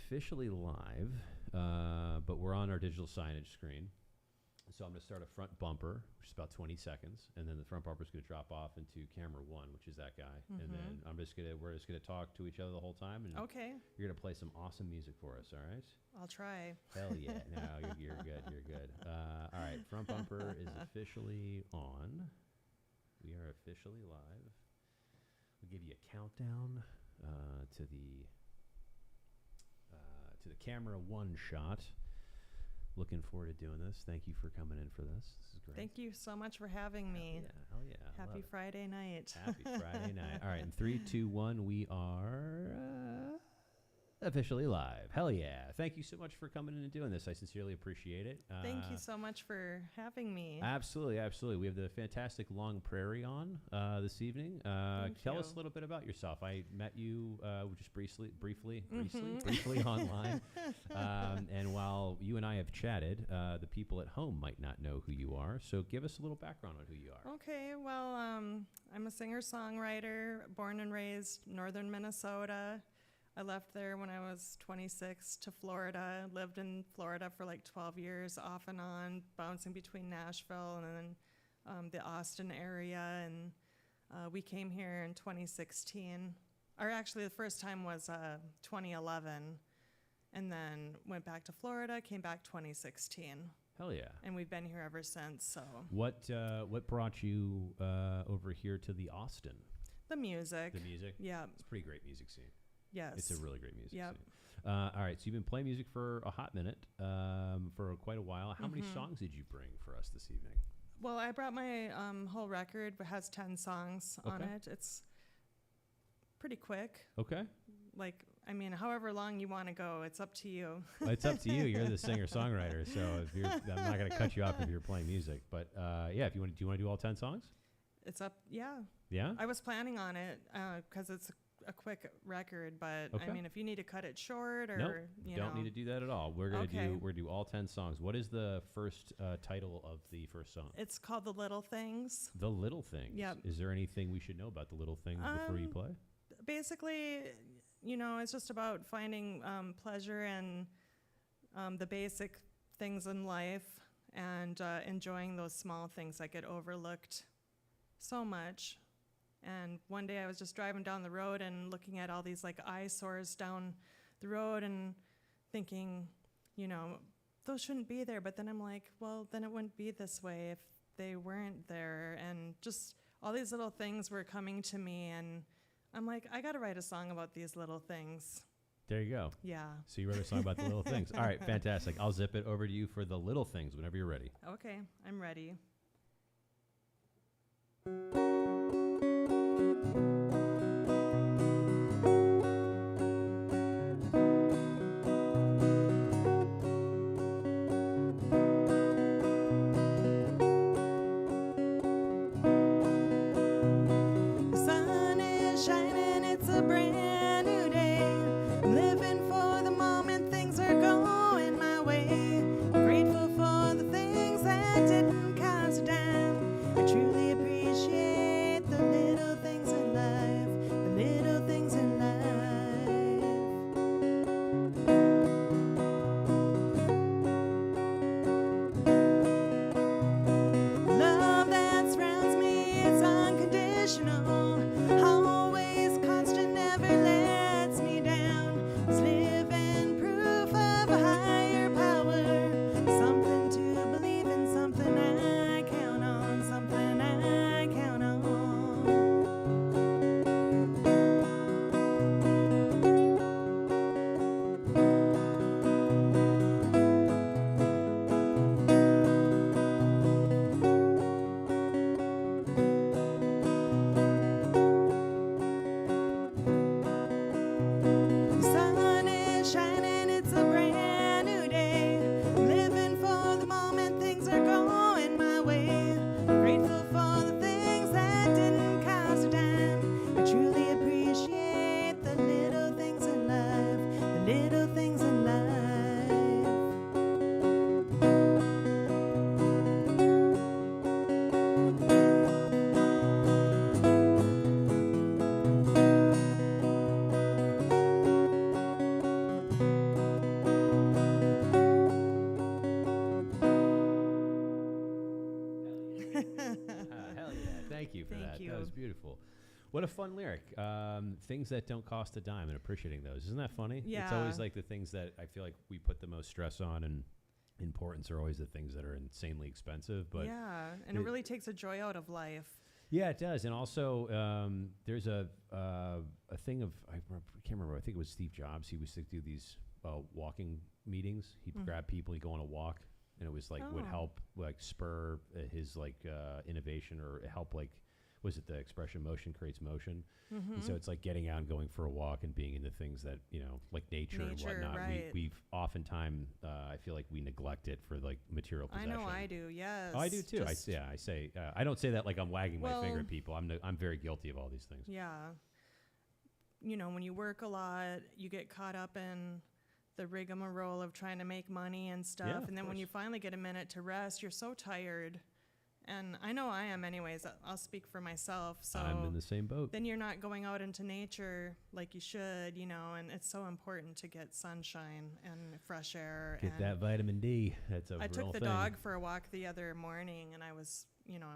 officially live, but we're on our digital signage screen. So I'm going to start a front bumper, which is about 20 seconds, and then the front bumper is going to drop off into camera 1, which is that guy. And then we're just going to talk to each other the whole time. And Okay. You're going to play some awesome music for us, all right? I'll try. Hell yeah. No, you're good. You're good. All right. Front bumper is officially on. We are officially live. We'll give you a countdown to the camera 1 shot. Looking forward to doing this. Thank you for coming in for this. This is great. Thank you so much for having me. Hell yeah. Happy Friday night. Happy Friday night. All right, in 3, 2, 1, we are officially live. Hell yeah. Thank you so much for coming in and doing this. I sincerely appreciate it. Thank you so much for having me. Absolutely, absolutely. We have the fantastic Long Prairie on this evening. Tell us a little bit about yourself. I met you just briefly online. And while you and I have chatted, the people at home might not know who you are. So give us a little background on who you are. Okay, well, I'm a singer-songwriter, born and raised northern Minnesota. I left there when I was 26 to Florida. Lived in Florida for like 12 years, off and on, bouncing between Nashville and then the Austin area. And we came here in 2016. Or actually, the first time was 2011. And then went back to Florida, came back 2016. Hell yeah. And we've been here ever since. So what brought you over here to the Austin? The music. The music? Yeah. It's a pretty great music scene. Yes. It's a really great music scene. All right, so you've been playing music for a hot minute, for quite a while. How many songs did you bring for us this evening? Well, I brought my whole record. It has 10 songs on it. It's pretty quick. Okay. Like, I mean, however long you want to go, it's up to you. Well, it's up to you. You're the singer-songwriter, so I'm not going to cut you off if you're playing music. But yeah, do you want to do all 10 songs? It's up. Yeah. Yeah. I was planning on it because it's a quick record, but I mean, if you need to cut it short or you don't need to do that at all. We're gonna do all 10 songs. What is the first title of the first song? It's called The Little Things. The Little Things. Yep. Is there anything we should know about the little things before you play? Basically, it's just about finding pleasure in the basic things in life and enjoying those small things that get overlooked so much. And one day I was just driving down the road and looking at all these like eyesores down the road and thinking, those shouldn't be there. But then I'm like, well, then it wouldn't be this way if they weren't there. And just all these little things were coming to me. And I'm like, I got to write a song about these little things. There you go. Yeah. So you wrote a song about the little things. All right, fantastic. I'll zip it over to you for the little things whenever you're ready. Okay, I'm ready. What a fun lyric. Things that don't cost a dime, and appreciating those. Isn't that funny? Yeah. It's always like the things that I feel like we put the most stress on and importance are always the things that are insanely expensive. But yeah, and it really takes a joy out of life. Yeah, it does. And also, there's a thing of, I can't remember, I think it was Steve Jobs. He used to do these walking meetings. He'd grab people, he'd go on a walk, and it was like, would help like spur his like innovation, or help like, was it the expression motion creates motion? And so it's like getting out and going for a walk and being into things that, you know, like nature and whatnot. Right. We've oftentimes, I feel like we neglect it for like material possession. I know I do, yes. Oh, I do too. I say, I don't say that like I'm wagging my finger at people. I'm very guilty of all these things. Yeah. You know, when you work a lot, you get caught up in the rigmarole of trying to make money and stuff. Yeah, and then when you finally get a minute to rest, you're so tired. And I know I am anyways. I'll speak for myself. So I'm in the same boat. Then you're not going out into nature like you should, you know, and it's so important to get sunshine and fresh air. Get that vitamin D. That's a real thing. I took the dog for a walk the other morning, and I was, you know,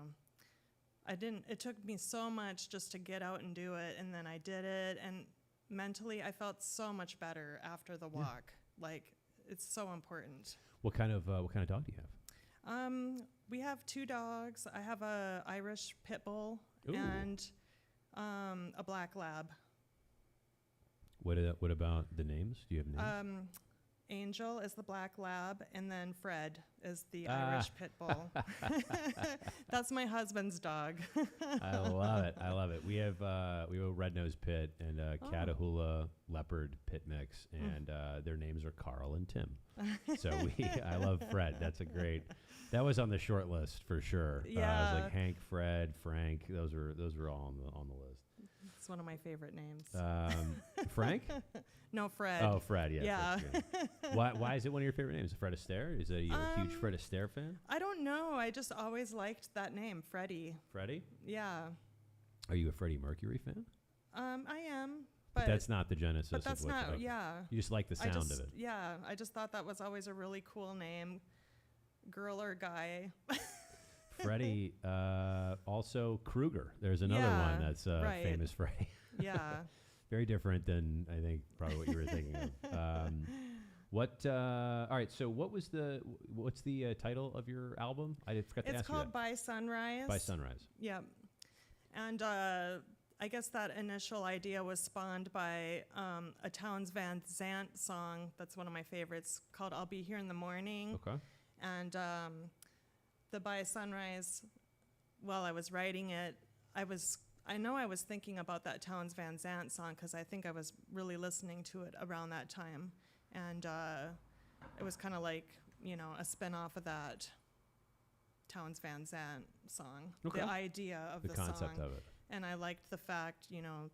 it took me so much just to get out and do it, and then I did it, and mentally I felt so much better after the walk. Like, it's so important. What kind of dog do you have? We have 2 dogs. I have a Irish pit bull and a black lab. What about the names? Do you have names? Angel is the black lab, and then Fred is the Irish pit bull. That's my husband's dog. I love it. We have a red-nosed pit and a Catahoula leopard pit mix, and their names are Carl and Tim. So I love Fred. That was on the short list for sure. Yeah. It was like Hank, Fred, Frank. Those were all on the list. It's one of my favorite names. Frank? No, Fred. Oh, Fred. Yeah. Yeah. Why is it one of your favorite names? Fred Astaire? Is it you a huge Fred Astaire fan? I don't know. I just always liked that name, Freddie. Freddie? Yeah. Are you a Freddie Mercury fan? I am. But that's not the genesis. But that's not. Yeah. You just like the sound of it. Yeah. I just thought that was always a really cool name, girl or guy. Freddie. Also Krueger. There's another one that's famous Freddie. Yeah. Very different than I think probably what you were thinking of. All right. So what's the title of your album? I forgot to ask you that. It's called By Sunrise. By Sunrise. Yep. And I guess that initial idea was spawned by a Townes Van Zandt song that's one of my favorites called I'll Be Here in the Morning. Okay. And the By Sunrise, while I was writing it, I know I was thinking about that Townes Van Zandt song because I think I was really listening to it around that time. And it was kind of like, you know, a spin-off of that Townes Van Zandt song. Okay. The idea of the concept song. of it. And I liked the fact, you know,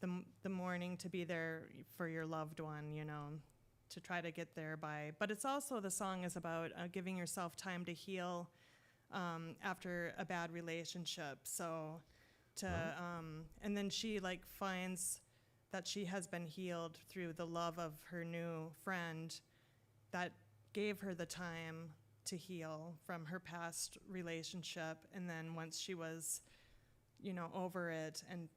the morning to be there for your loved one, you know, to try to get there by. But it's also, the song is about giving yourself time to heal after a bad relationship. So and then she like finds that she has been healed through the love of her new friend that gave her the time to heal from her past relationship. And then once she was, you know, over it, and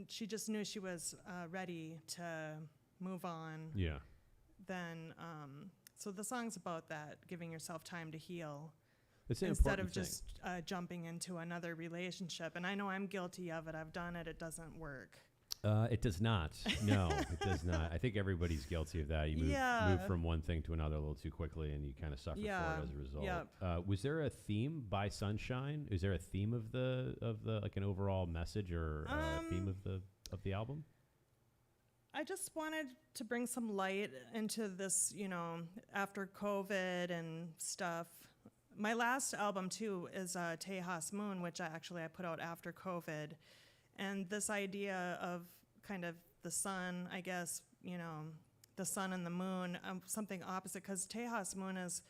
she just knew she was ready to move on. Yeah. Then, so the song's about that, giving yourself time to heal. It's an instead of thing. just jumping into another relationship. And I know I'm guilty of it. I've done it. It doesn't work. It does not. No, it does not. I think everybody's guilty of that. You move from one thing to another a little too quickly, and you kind of suffer for it as a result. Yep. Was there a theme by Sunshine? Is there a theme of the like an overall message or theme of the album? I just wanted to bring some light into this, you know, after COVID and stuff. My last album too is Tejas Moon, which I put out after COVID. And this idea of kind of the sun, I guess, you know, the sun and the moon, something opposite, because Tejas Moon is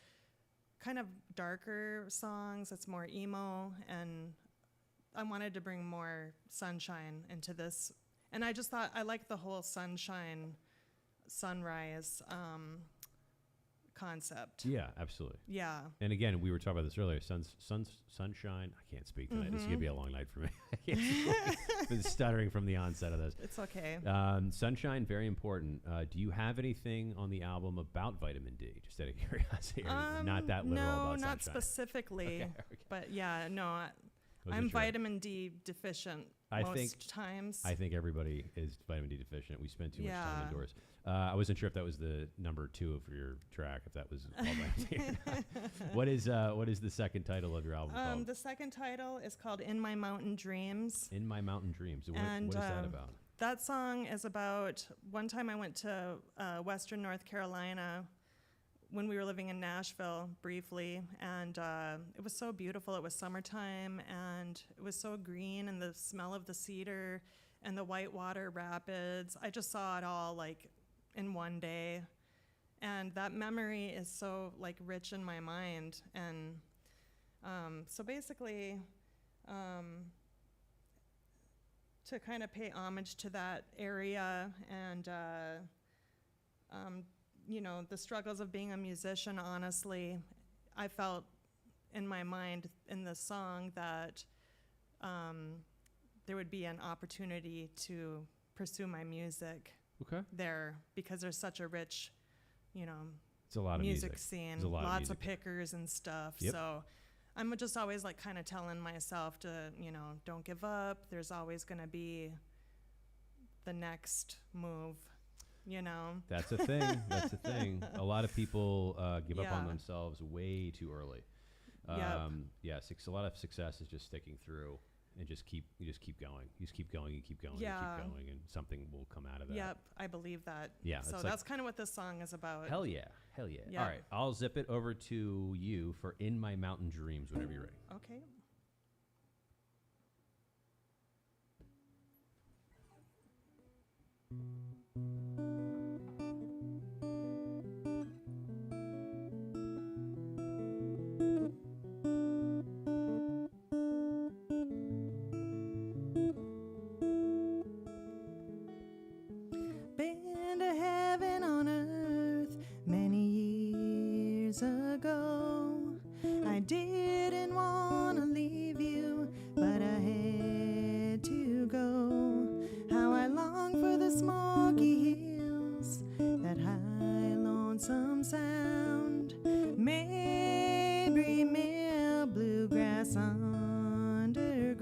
kind of darker songs. It's more emo, and I wanted to bring more sunshine into this. And I just thought I liked the whole sunshine, sunrise concept. Yeah, absolutely. Yeah. And again, we were talking about this earlier. Sunshine. I can't speak tonight. This is gonna be a long night for me. I can't speak. Been stuttering from the onset of this. It's okay. Sunshine, very important. Do you have anything on the album about vitamin D? Just out of curiosity. Not that literal no, about not sunshine. specifically. Okay. But yeah, no, sure. I'm vitamin D deficient most times. I think everybody is vitamin D deficient. We spend too much time indoors. I wasn't sure if that was the number 2 of your track, if that was all right. What is the second title of your album called? The second title is called In My Mountain Dreams. In My Mountain Dreams. What is that about? That song is about, one time I went to Western North Carolina when we were living in Nashville briefly, and it was so beautiful. It was summertime, and it was so green, and the smell of the cedar and the whitewater rapids. I just saw it all like in one day, and that memory is so like rich in my mind. And so basically, to kind of pay homage to that area and you know, the struggles of being a musician, honestly, I felt in my mind in the song that there would be an opportunity to pursue my music there, because there's such a rich, you know, it's a lot of music scene, There's a lot lots of of pickers and stuff. Yep. So I'm just always like kind of telling myself to, you know, don't give up. There's always going to be the next move, you know. That's a thing. That's a thing. A lot of people give up on themselves way too early. Yes, a lot of success is just sticking through and just keep going. You just keep going and keep going and keep going, and something will come out of that. Yep, I believe that. Yeah. So that's kind of what this song is about. Hell yeah. Hell yeah. All right, I'll zip it over to you for In My Mountain Dreams whenever you're ready. Okay. Been to heaven on earth many years ago. I didn't want to leave you, but I had to go. How I long for the smoky hills, that high lonesome sound. Mabry Mill, bluegrass underground.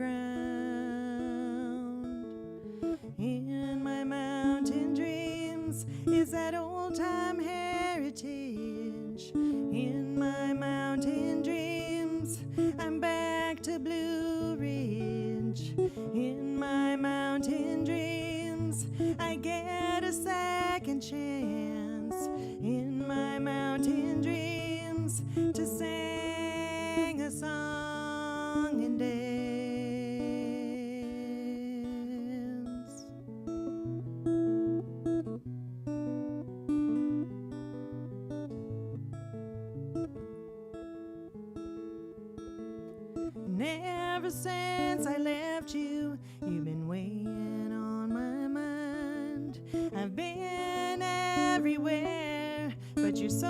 In my mountain dreams is that old-time heritage. In my mountain dreams, I'm back to Blue Ridge. In my mountain dreams, I get a second chance. In my mountain dreams, to sing a song and dance. Ever since I left you, you've been weighing on my mind. I've been everywhere, but you're so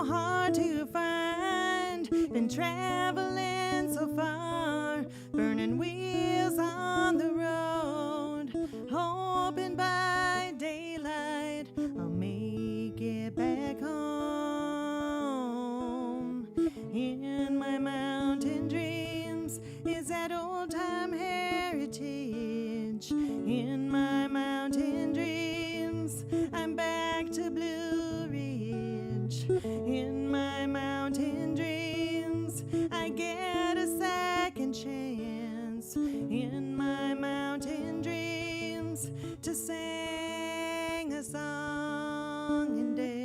hard to find. Been traveling so far, burning wheels on the road, hoping by daylight I'll make it back home. In my mountain dreams is that old-time heritage. In my mountain dreams, I'm back to Blue Ridge. In my mountain dreams, I get a second chance. In my mountain dreams, to sing a song and dance.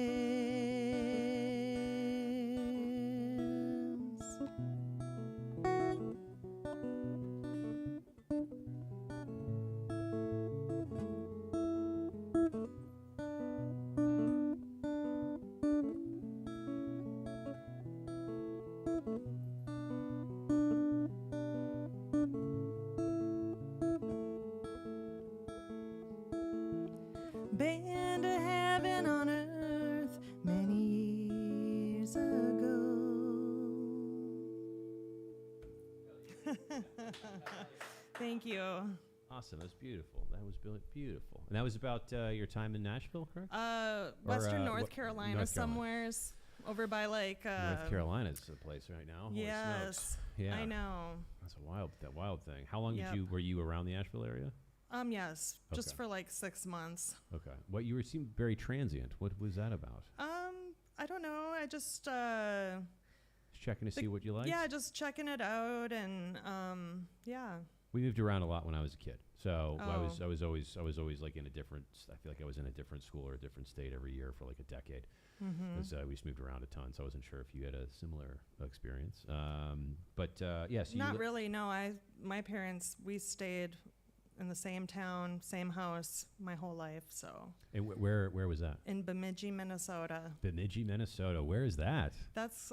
Been to heaven on earth Thank you. Awesome. That's beautiful. That was beautiful. And that was about your time in Nashville, correct? Western North Carolina, North Carolina. Somewheres over by like. North Carolina's the place right now. Holy Yes. smokes. Yeah. I know. That's a wild thing. How long were you around the Asheville area? Yes, just Okay. for like 6 months. Okay. What you seemed very transient. What was that about? I don't know. I just Just checking to see what you liked? yeah, just checking it out, and yeah. We moved around a lot when I was a kid. So I Oh. was always like in a different, I feel like I was in a different school or a different state every year for like a decade. Mm-hmm. 'Cause, we just moved around a ton, so I wasn't sure if you had a similar experience. But yes, Not really. No, my parents, we stayed in the same town, same house my whole life. So And where was that? in Bemidji, Minnesota. Bemidji, Minnesota. Where is that? That's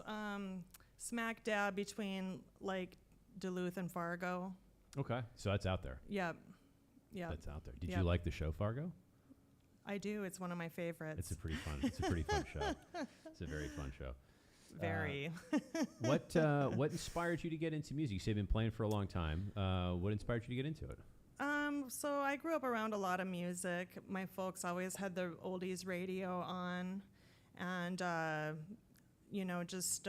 smack dab between like Duluth and Fargo. Okay, so that's out there. Yep. Yep. That's out there. Did you Yep. like the show Fargo? I do. It's one of my favorites. It's a pretty fun show. It's a very fun show. Very. What inspired you to get into music? You say you've been playing for a long time. What inspired you to get into it? So I grew up around a lot of music. My folks always had the oldies radio on, and just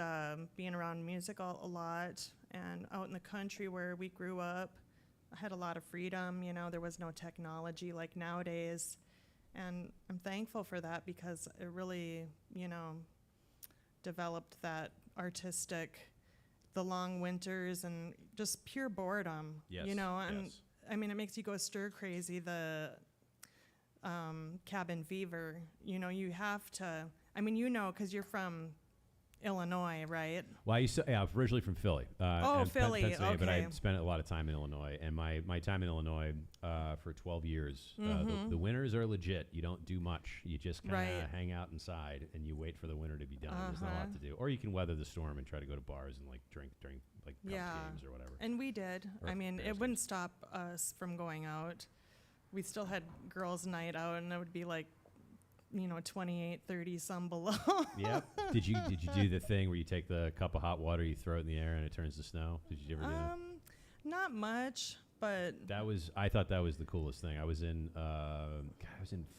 being around music a lot, and out in the country where we grew up, I had a lot of freedom. There was no technology like nowadays, and I'm thankful for that because it really, developed that the long winters and just pure boredom. Yes. And yes. I mean, it makes you go stir crazy, the cabin fever. You have to, because you're from Illinois, right? Well, I'm originally from Philly. Philly, Pennsylvania, but I okay. spent a lot of time in Illinois. And my time in Illinois for 12 years, the winters are legit. You don't do much. You just kind of Right. hang out inside and you wait for the winter to be done. There's not a lot to do. Or you can weather the storm and try to go to bars and like drink during like Cubs games or whatever. And we did. Or I mean, Bears it wouldn't stop us from going out. We still had girls' night out, and it would be like, 28, 30, some below. Yep. Did you do the thing where you take the cup of hot water, you throw it in the air, and it turns to snow? Did you ever do that? Not much, but I thought that was the coolest thing. I was in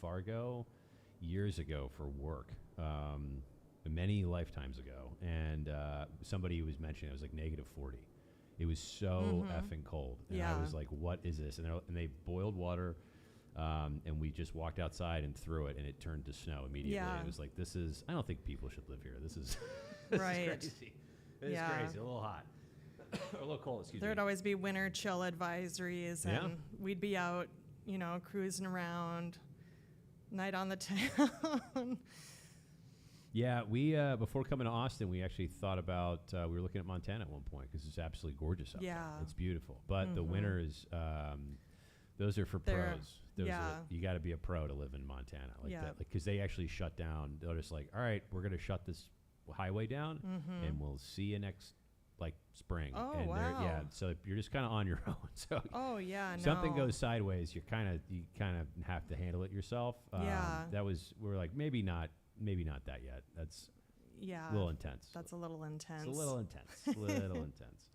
Fargo years ago for work, many lifetimes ago, and somebody was mentioning it was like -40. It was so effing cold, and I Yeah. was like, "What is this?" And they boiled water, and we just walked outside and threw it, and it turned to snow immediately. Yeah. It was like, "This is. I don't think people should live here. This is Right. This is crazy. It's Yeah. crazy. A little hot, or a little cold. Excuse there'd me." always be winter chill advisories, Yeah. and we'd be out, cruising around, night on the town. Yeah, we before coming to Austin, we actually thought about we were looking at Montana at one point because it's absolutely gorgeous out Yeah. there. It's beautiful, but the winters, those are for They're- pros. Those yeah. are, you got to be a pro to live in Montana, like Yeah. that, because they actually shut down. They're just like, all right, we're gonna shut this highway down, and we'll see you next like spring. Oh, and they're- wow. Yeah, so you're just kind of on your own. So Oh, yeah, no. something goes sideways, you kind of have to handle it yourself. Yeah. We were like, maybe not that yet. That's Yeah. a little intense. That's a little intense. It's a little intense. Little intense.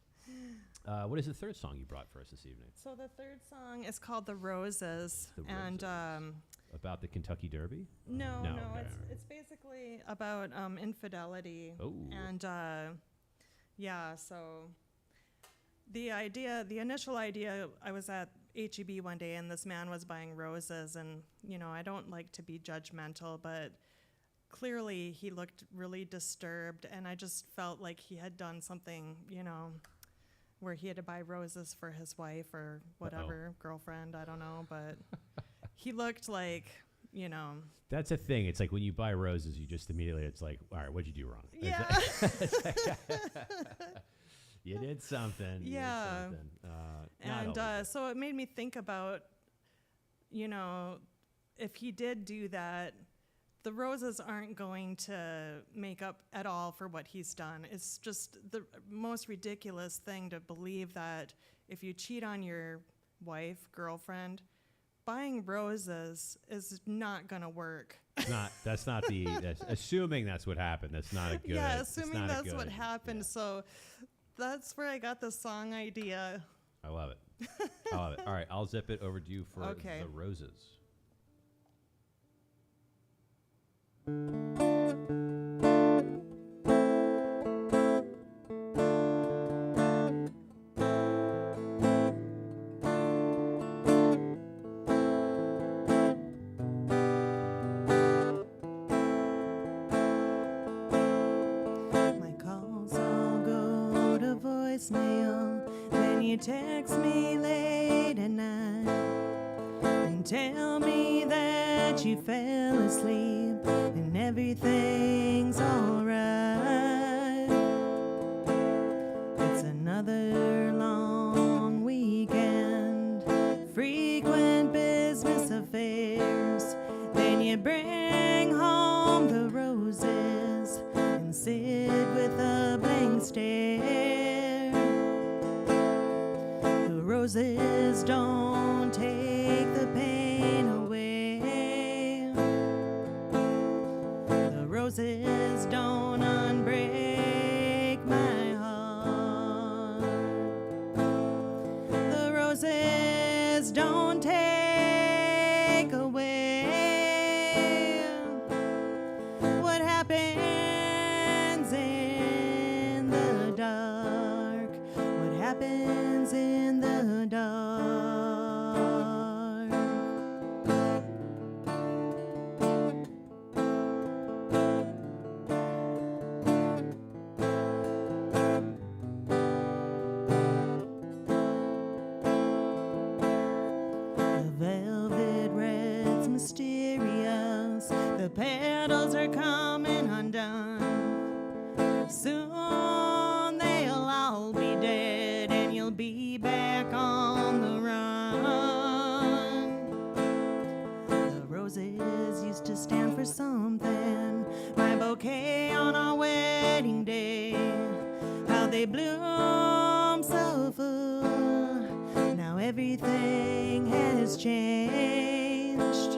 What is the third song you brought for us this evening? So the third song is called "The Roses," The and Roses. About the Kentucky Derby? no, No, no, okay, it's basically about infidelity. Oh. And yeah, so the initial idea, I was at HEB one day, and this man was buying roses, and I don't like to be judgmental, but clearly he looked really disturbed, and I just felt like he had done something, where he had to buy roses for his wife or whatever, girlfriend, I don't know, but he looked like, That's a thing. It's like when you buy roses, you just immediately, it's like, all right, what'd you do wrong? yeah. You did something. Yeah. You did something. And so it made me think about, if he did do that, the roses aren't going to make up at all for what he's done. It's just the most ridiculous thing to believe that if you cheat on your wife, girlfriend, buying roses is not going to work. That's assuming that's what happened. That's not a good. Yeah, it's assuming not a that's what good- happened. yeah. So that's where I got the song idea. I love it. I love it. All right, I'll zip it over to you for Okay. the roses. My calls all go to voicemail. Then you text me late at night and tell me that you fell asleep and everything's alright. It's another long weekend, frequent business affairs. Then you bring home the roses and sit with a blank stare. The roses don't take the pain away. The roses don't unbreak my heart. The roses don't take away what happens in the dark. What happens in the dark. The velvet red's mysterious. The petals are coming undone. Soon they'll all be dead and you'll be back on the run. The roses used to stand for something. My bouquet on our wedding day. How they bloom so full. Now everything has changed.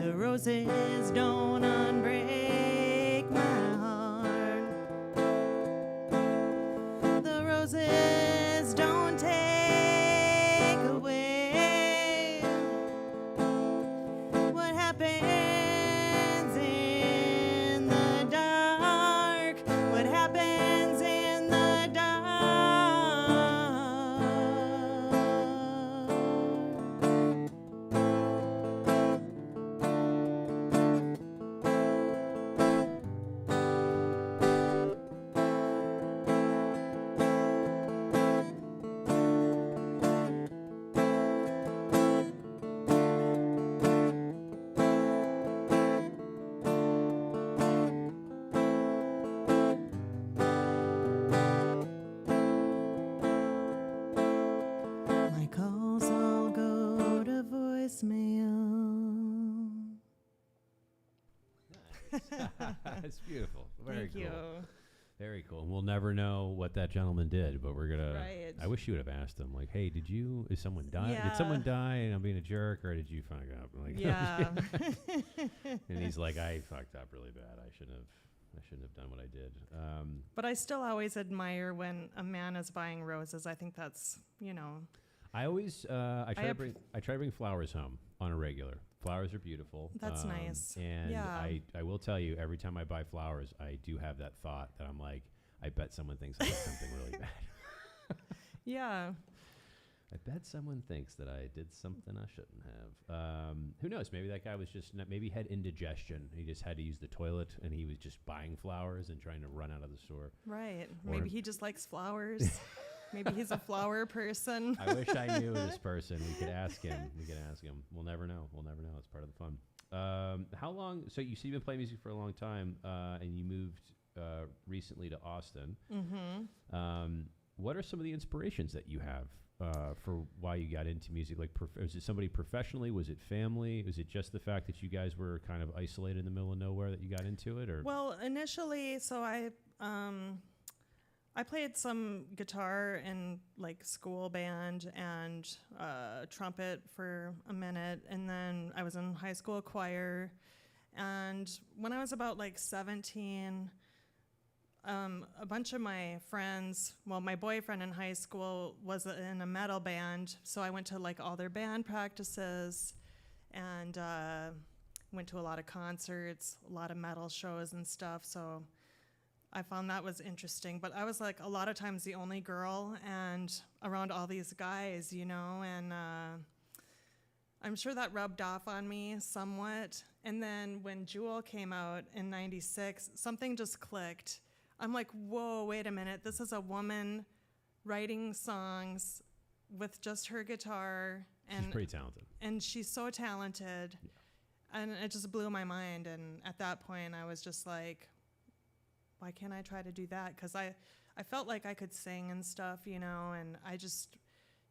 The roses don't unbreak my heart. The roses don't take away what happens in the dark. What happens in the dark. My calls all go to voicemail. It's beautiful. Very Thank cool. you. Very cool. And we'll never know what that gentleman did, but we're gonna. Right. I wish you would have asked him, like, "Hey, is someone die? Did Yeah. someone die and I'm being a jerk, or did you fuck up?" Like, Yeah. And he's like, "I fucked up really bad. I shouldn't have done what I did." But I still always admire when a man is buying roses. I think that's, I always I try to app- bring flowers home on a regular. Flowers are beautiful. That's nice. And Yeah. I will tell you, every time I buy flowers, I do have that thought that I'm like, I bet someone thinks I did something really bad. yeah. I bet someone thinks that I did something I shouldn't have. Who knows? Maybe that guy was maybe he had indigestion. He just had to use the toilet, and he was just buying flowers and trying to run out of the store. Right. Or- Maybe he just likes flowers. Maybe he's a flower person. I wish I knew this person. We could ask him. We'll never know. It's part of the fun. How long? So you've been playing music for a long time, and you moved recently to Austin. Mm-hmm. What are some of the inspirations that you have for why you got into music? Like, was it somebody professionally? Was it family? Was it just the fact that you guys were kind of isolated in the middle of nowhere that you got into it? Or Well, initially, so I played some guitar in like school band and trumpet for a minute, and then I was in high school choir. And when I was about like 17, a bunch of my friends, well, my boyfriend in high school was in a metal band, so I went to like all their band practices and went to a lot of concerts, a lot of metal shows and stuff, so I found that was interesting. But I was like a lot of times the only girl and around all these guys, you know, and I'm sure that rubbed off on me somewhat. And then when Jewel came out in '96, something just clicked. I'm like, whoa, wait a minute. This is a woman writing songs with just her guitar. And she's pretty talented. And she's so talented. Yeah. And it just blew my mind. And at that point, I was just like, why can't I try to do that? Because I felt like I could sing and stuff, you know, and I just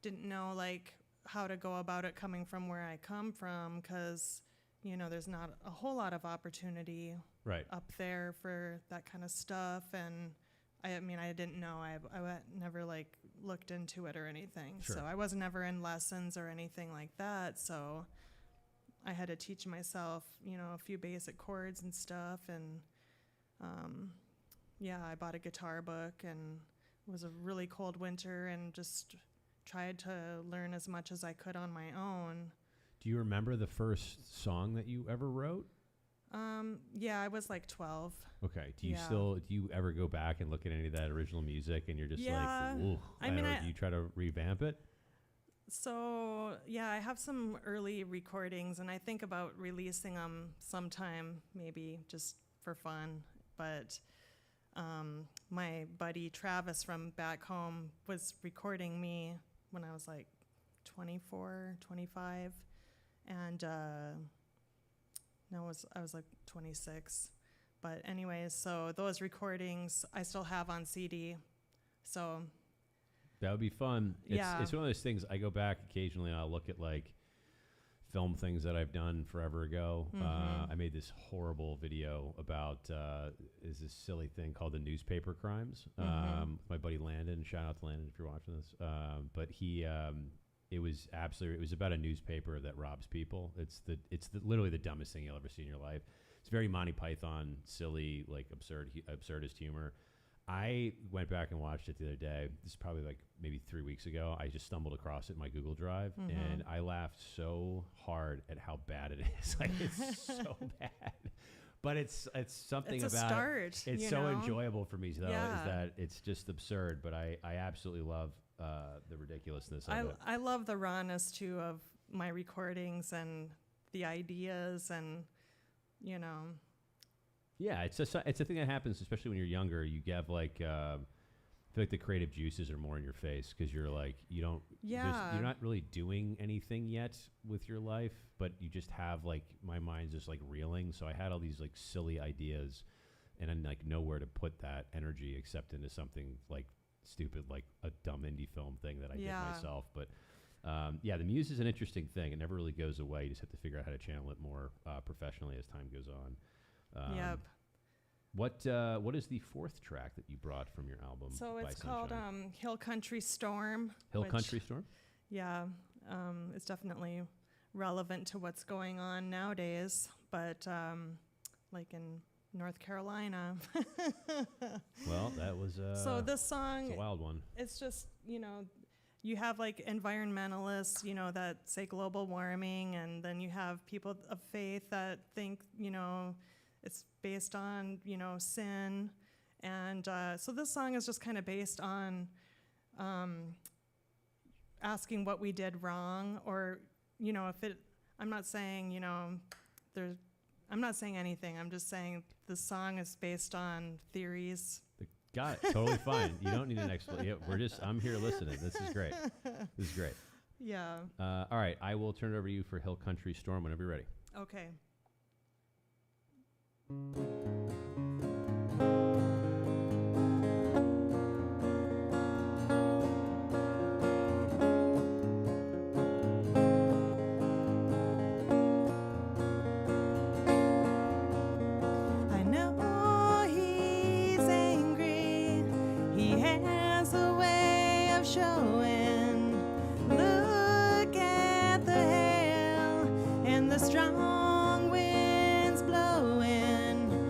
didn't know, like, how to go about it coming from where I come from, because, you know, there's not a whole lot of opportunity up there for that kind of stuff. And I mean, I didn't know. I never like looked into it or anything. Sure. So I was never in lessons or anything like that. So I had to teach myself, you know, a few basic chords and stuff. And yeah, I bought a guitar book, and it was a really cold winter and just tried to learn as much as I could on my own. Do you remember the first song that you ever wrote? Yeah, I was like 12. Okay. Do you ever go back and look at any of that original music and you're just like, ooh, do you try to revamp it? So, yeah, I have some early recordings, and I think about releasing them sometime, maybe just for fun. But my buddy Travis from back home was recording me when I was like 24, 25. And I was like 26. But anyways, so those recordings I still have on CD. So that would be fun. Yeah. It's one of those things. I go back occasionally and I'll look at like film things that I've done forever ago. Mm-hmm. I made this horrible video about is this silly thing called the newspaper crimes. Mm-hmm. My buddy Landon, shout out to Landon if you're watching this. But he it was about a newspaper that robs people. It's literally the dumbest thing you'll ever see in your life. It's very Monty Python, silly, like absurdist humor. I went back and watched it the other day. This is probably like maybe 3 weeks ago. I just stumbled across it in my Google Drive, mm-hmm. and I laughed so hard at how bad it is. Like, it's so bad. But it's something it's about start, it. It's so enjoyable for me, though, is that it's just absurd. But I absolutely love the ridiculousn's of it. I love the rawness, too, of my recordings and the ideas and, you know. Yeah, it's a thing that happens, especially when you're younger. You have like, I feel like the creative juices are more in your face because you're like, you're not really doing anything yet with your life, but you just have like, my mind's just like reeling. So I had all these like silly ideas, and I like nowhere to put that energy except into something like stupid, like a dumb indie film thing that I did myself. But the muse is an interesting thing. It never really goes away. You just have to figure out how to channel it more professionally as time goes on. Yep. What is the fourth track that you brought from your album? So it's called Hill Country Storm. Hill Country Storm? Yeah. It's definitely relevant to what's going on nowadays, but like in North Carolina. Well, that was so this song, it's a wild one. It's just, you know, you have like environmentalists, you know, that say global warming, and then you have people of faith that think, you know, it's based on, you know, sin. And so this song is just kind of based on asking what we did wrong, or, you know, I'm not saying, you know, I'm not saying anything. I'm just saying the song is based on theories. Got it. Totally fine. You don't need an explanation. I'm here listening. This is great. This is great. Yeah. All right. I will turn it over to you for Hill Country Storm whenever you're ready. Okay. I know he's angry. He has a way of showing. Look at the hail and the strong winds blowing.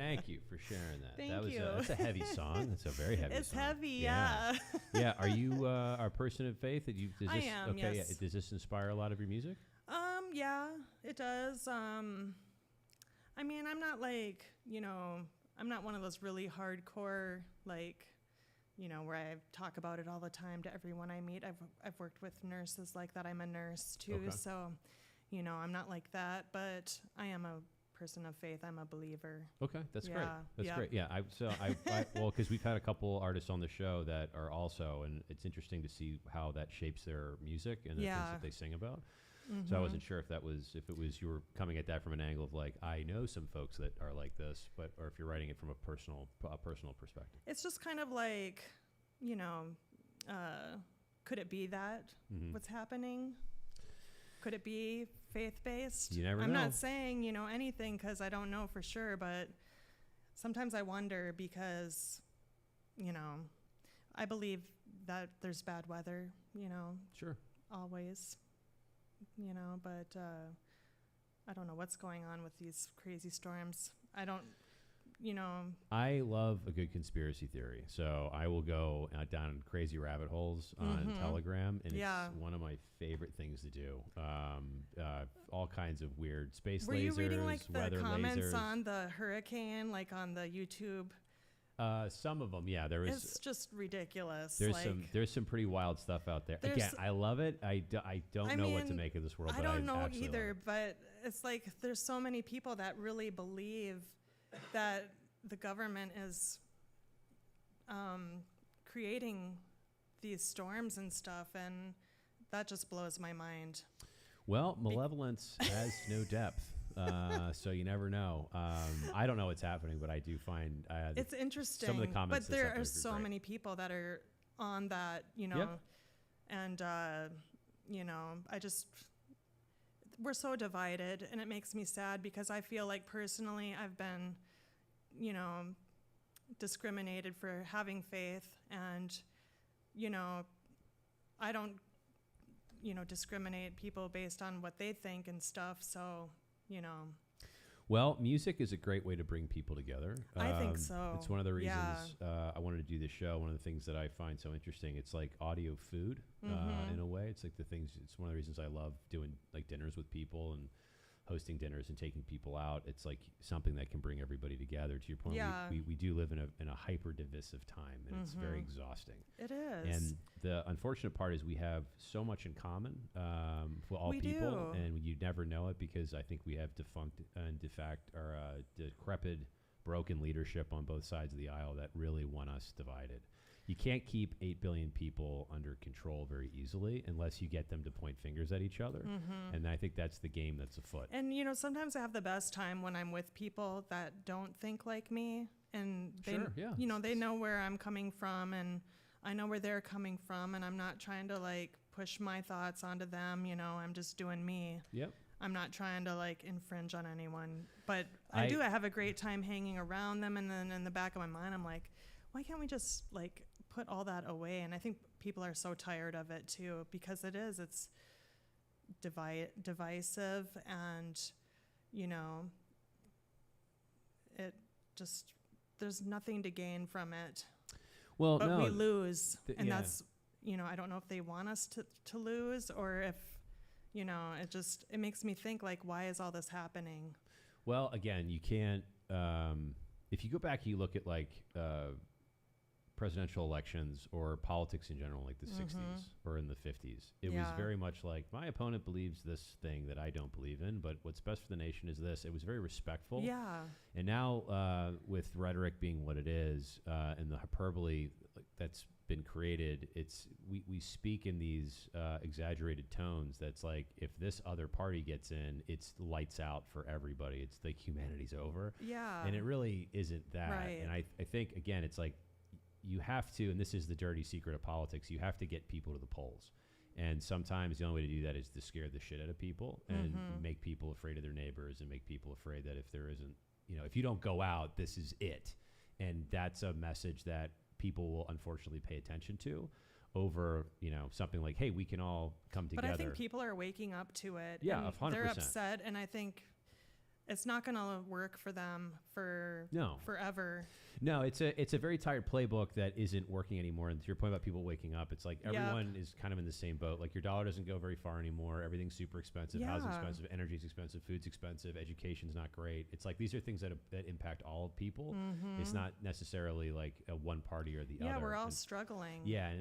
Thank you for sharing that. Thank that was you. That's a heavy song. It's a very heavy It's song. heavy, yeah. Yeah. Are you a person of faith? I am, okay, yes. Yeah. Does this inspire a lot of your music? Yeah, it does. I mean, I'm not like, I'm not one of those really hardcore, like, where I talk about it all the time to everyone I meet. I've worked with nurses like that. I'm a nurse too, Okay. so, I'm not like that, but I am a person of faith. I'm a believer. Okay, that's great. Yeah, That's yeah. great. Yeah, well, because we've had a couple artists on the show that are also, and it's interesting to see how that shapes their music and the things that they sing about. Mm-hmm. So I wasn't sure if it was you were coming at that from an angle of like, I know some folks that are like this, or if you're writing it from a personal perspective. It's just kind of like, could it be that what's happening? Could it be faith-based? You never know. I'm not saying, anything because I don't know for sure, but sometimes I wonder because, I believe that there's bad weather, Sure. always, but I don't know what's going on with these crazy storms. I don't, I love a good conspiracy theory, so I will go down crazy rabbit holes on Telegram, and it's one of my favorite things to do. All kinds of weird space lasers, Were you reading like the weather comments lasers. on the hurricane, like on the YouTube? Some of them, yeah. It's just ridiculous. There's some pretty wild stuff out there. Again, I love it. I don't know what to make of this world. I don't know absolutely either, love it. but it's like there's so many people that really believe that the government is creating these storms and stuff, and that just blows my mind. Well, malevolence has no depth. So you never know. I don't know what's happening, but I do find it's interesting. Some of the comments, but there are so many people that are on that, and we're so divided, and it makes me sad because I feel like personally I've been, discriminated for having faith, and I don't, discriminate people based on what they think and stuff. So. Well, music is a great way to bring people together. I think so. It's one of the reasons I wanted to do this show. One of the things that I find so interesting, it's like audio food in a way. It's like it's one of the reasons I love doing like dinners with people and hosting dinners and taking people out. It's like something that can bring everybody together. To your point, we do live in a hyper divisive time, and it's very exhausting. It is. And the unfortunate part is we have so much in common for all people, and you never know it because I think we have defunct and decrepit, broken leadership on both sides of the aisle that really want us divided. You can't keep 8 billion people under control very easily unless you get them to point fingers at each other. And I think that's the game that's afoot. And, sometimes I have the best time when I'm with people that don't think like me. And they, they know where I'm coming from, and I know where they're coming from. And I'm not trying to like push my thoughts onto them. I'm just doing me. Yep. I'm not trying to like infringe on anyone. But I have a great time hanging around them. And then in the back of my mind, I'm like, why can't we just like put all that away? And I think people are so tired of it too, because it's divisive, and it just, there's nothing to gain from it. Well, but we lose, and that's, I don't know if they want us to lose, or if, it makes me think like, why is all this happening? Well, again, you can't, if you go back and you look at like presidential elections or politics in general, like the 60s or in the 50s, it was very much like, my opponent believes this thing that I don't believe in, but what's best for the nation is this. It was very respectful. Yeah. And now with rhetoric being what it is, and the hyperbole that's been created, we speak in these exaggerated tones that's like, if this other party gets in, it's lights out for everybody. It's like humanity's over. Yeah. And it really isn't that. Right. And I think, again, it's like, you have to, and this is the dirty secret of politics, you have to get people to the polls. And sometimes the only way to do that is to scare the shit out of people and make people afraid of their neighbors, and make people afraid that if there isn't, if you don't go out, this is it. And that's a message that people will unfortunately pay attention to over, something like, hey, we can all come together. But I think people are waking up to it. Yeah, and 100%. They're upset, and I think it's not going to work for them for forever. No, it's a very tired playbook that isn't working anymore. And to your point about people waking up, it's like everyone is kind of in the same boat. Like your dollar doesn't go very far anymore. Everything's super expensive. Housing's expensive. Energy's expensive. Food's expensive. Education's not great. It's like these are things that impact all people. Mm-hmm. It's not necessarily like a one party or the other. Yeah, we're all struggling. Yeah, and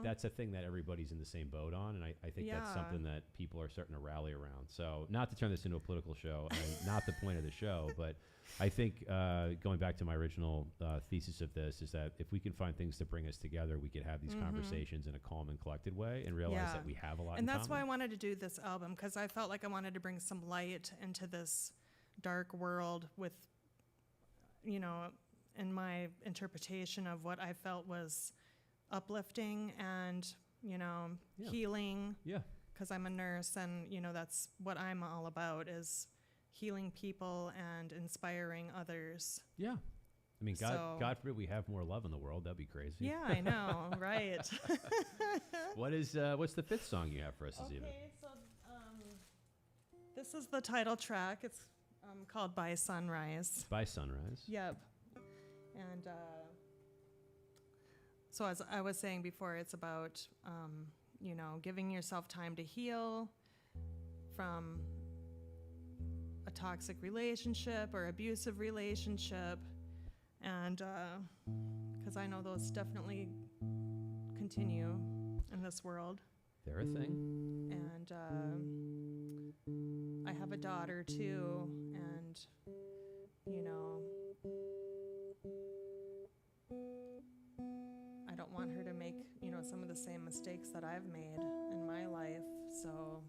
that's a thing that everybody's in the same boat on. And I think that's something that people are starting to rally around. So not to turn this into a political show, not the point of the show, but I think going back to my original thesis of this is that if we can find things to bring us together, we could have these conversations in a calm and collected way and realize that we have a lot in common. And that's why I wanted to do this album, because I felt like I wanted to bring some light into this dark world with, in my interpretation of what I felt was uplifting and, healing. Yeah. Because I'm a nurse and, that's what I'm all about is healing people and inspiring others. Yeah. I mean, God forbid we have more love in the world. That'd be crazy. Yeah, I know, right? What's the fifth song you have for us this evening? Okay, so this is the title track. It's called By Sunrise. By Sunrise. Yep. And so as I was saying before, it's about, giving yourself time to heal from a toxic relationship or abusive relationship. And because I know those definitely continue in this world. They're a thing. And I have a daughter too, and I don't want her to make some of the same mistakes that I've made in my life. So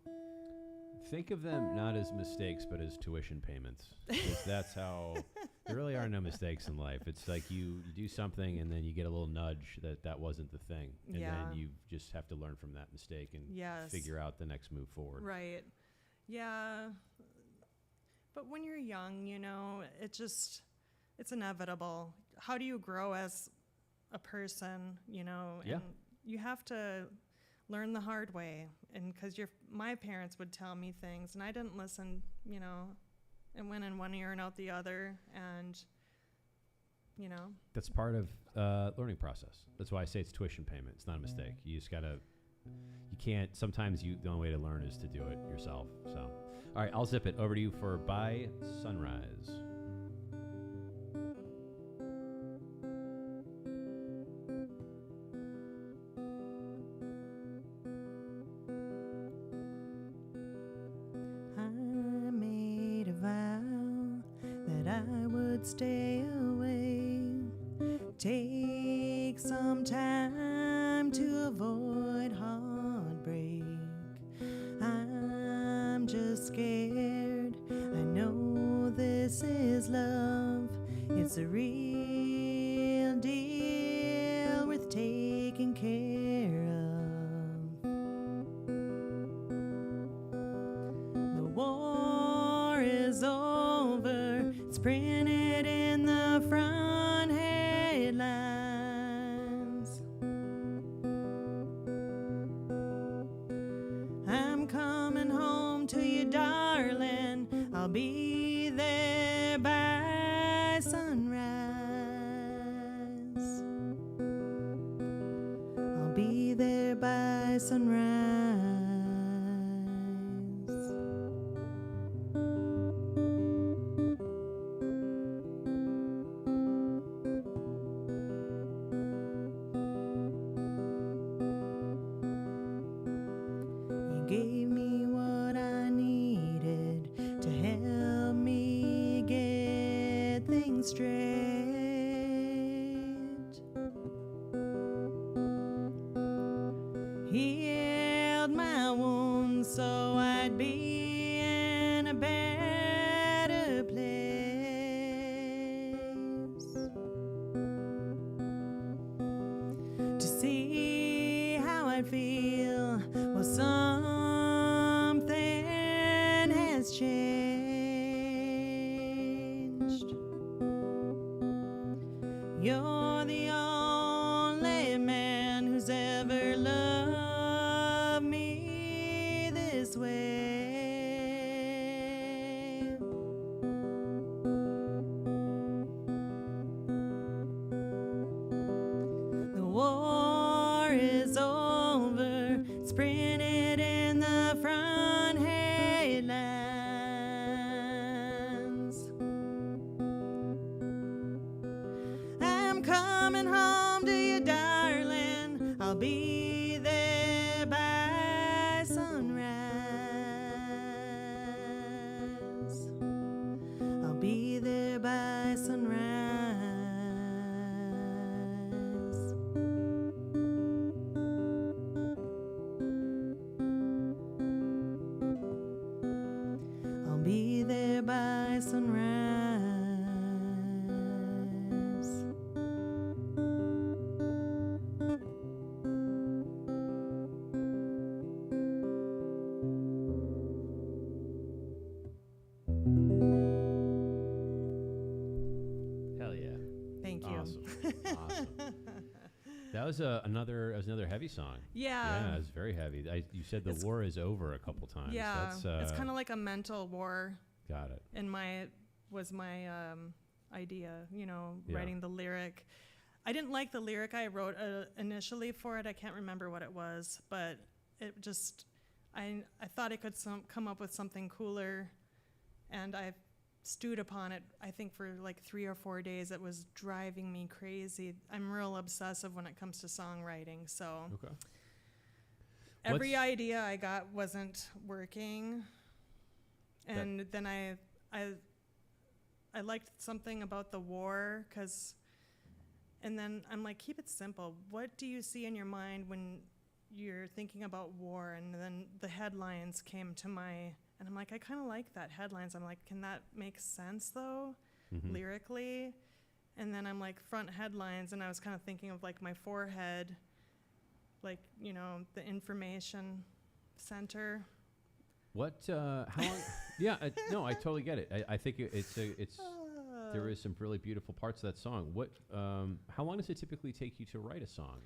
think of them not as mistakes, but as tuition payments. That's how. There really are no mistakes in life. It's like you do something and then you get a little nudge that wasn't the thing. And then you just have to learn from that mistake and figure out the next move forward. Right. Yeah. But when you're young, it's inevitable. How do you grow as a person, And you have to learn the hard way. And because my parents would tell me things and I didn't listen, and went in one ear and out the other, and that's part of learning process. That's why I say it's tuition payment. It's not a mistake. You just gotta. You can't. Sometimes the only way to learn is to do it yourself. So, all right, I'll zip it over to you for By Sunrise. Stay away, take some time to avoid heartbreak. I'm just scared, I know this is love, it's a real deal worth taking care of. The war is over, it's printed in the front headlines. I'm coming home to you, darling. I'll be there by sunrise. I'll be there by sunrise. Gave me what I needed to help me get things straight. Healed my wounds so I'd be in a better place to see how I'd feel. Well, something has changed. You're the only man who's ever loved me this way. I'm coming home to you, darling. I'll be there by sunrise. I'll be there by sunrise. I'll be there by sunrise. Hell yeah. Thank you. Awesome. Awesome. That was another heavy song. Yeah. Yeah, it was very heavy. You said the war is over a couple times. Yeah. That's, it's kind of like a mental war. Got it. And my idea, Yeah. writing the lyric. I didn't like the lyric I wrote initially for it. I can't remember what it was, but it just, I thought I could come up with something cooler, and I stewed upon it, I think, for like 3 or 4 days. It was driving me crazy. I'm real obsessive when it comes to songwriting, so Okay. every idea I got wasn't working. And then I liked something about the war, and then I'm like, keep it simple. What do you see in your mind when you're thinking about war? And then the headlines came to and I'm like, I kind of like that headlines. I'm like, can that make sense though, lyrically? And then I'm like, front headlines, and I was kind of thinking of like my forehead, like, the information center. What? How long? Yeah. No, I totally get it. I think it's there is some really beautiful parts of that song. What? How long does it typically take you to write a song?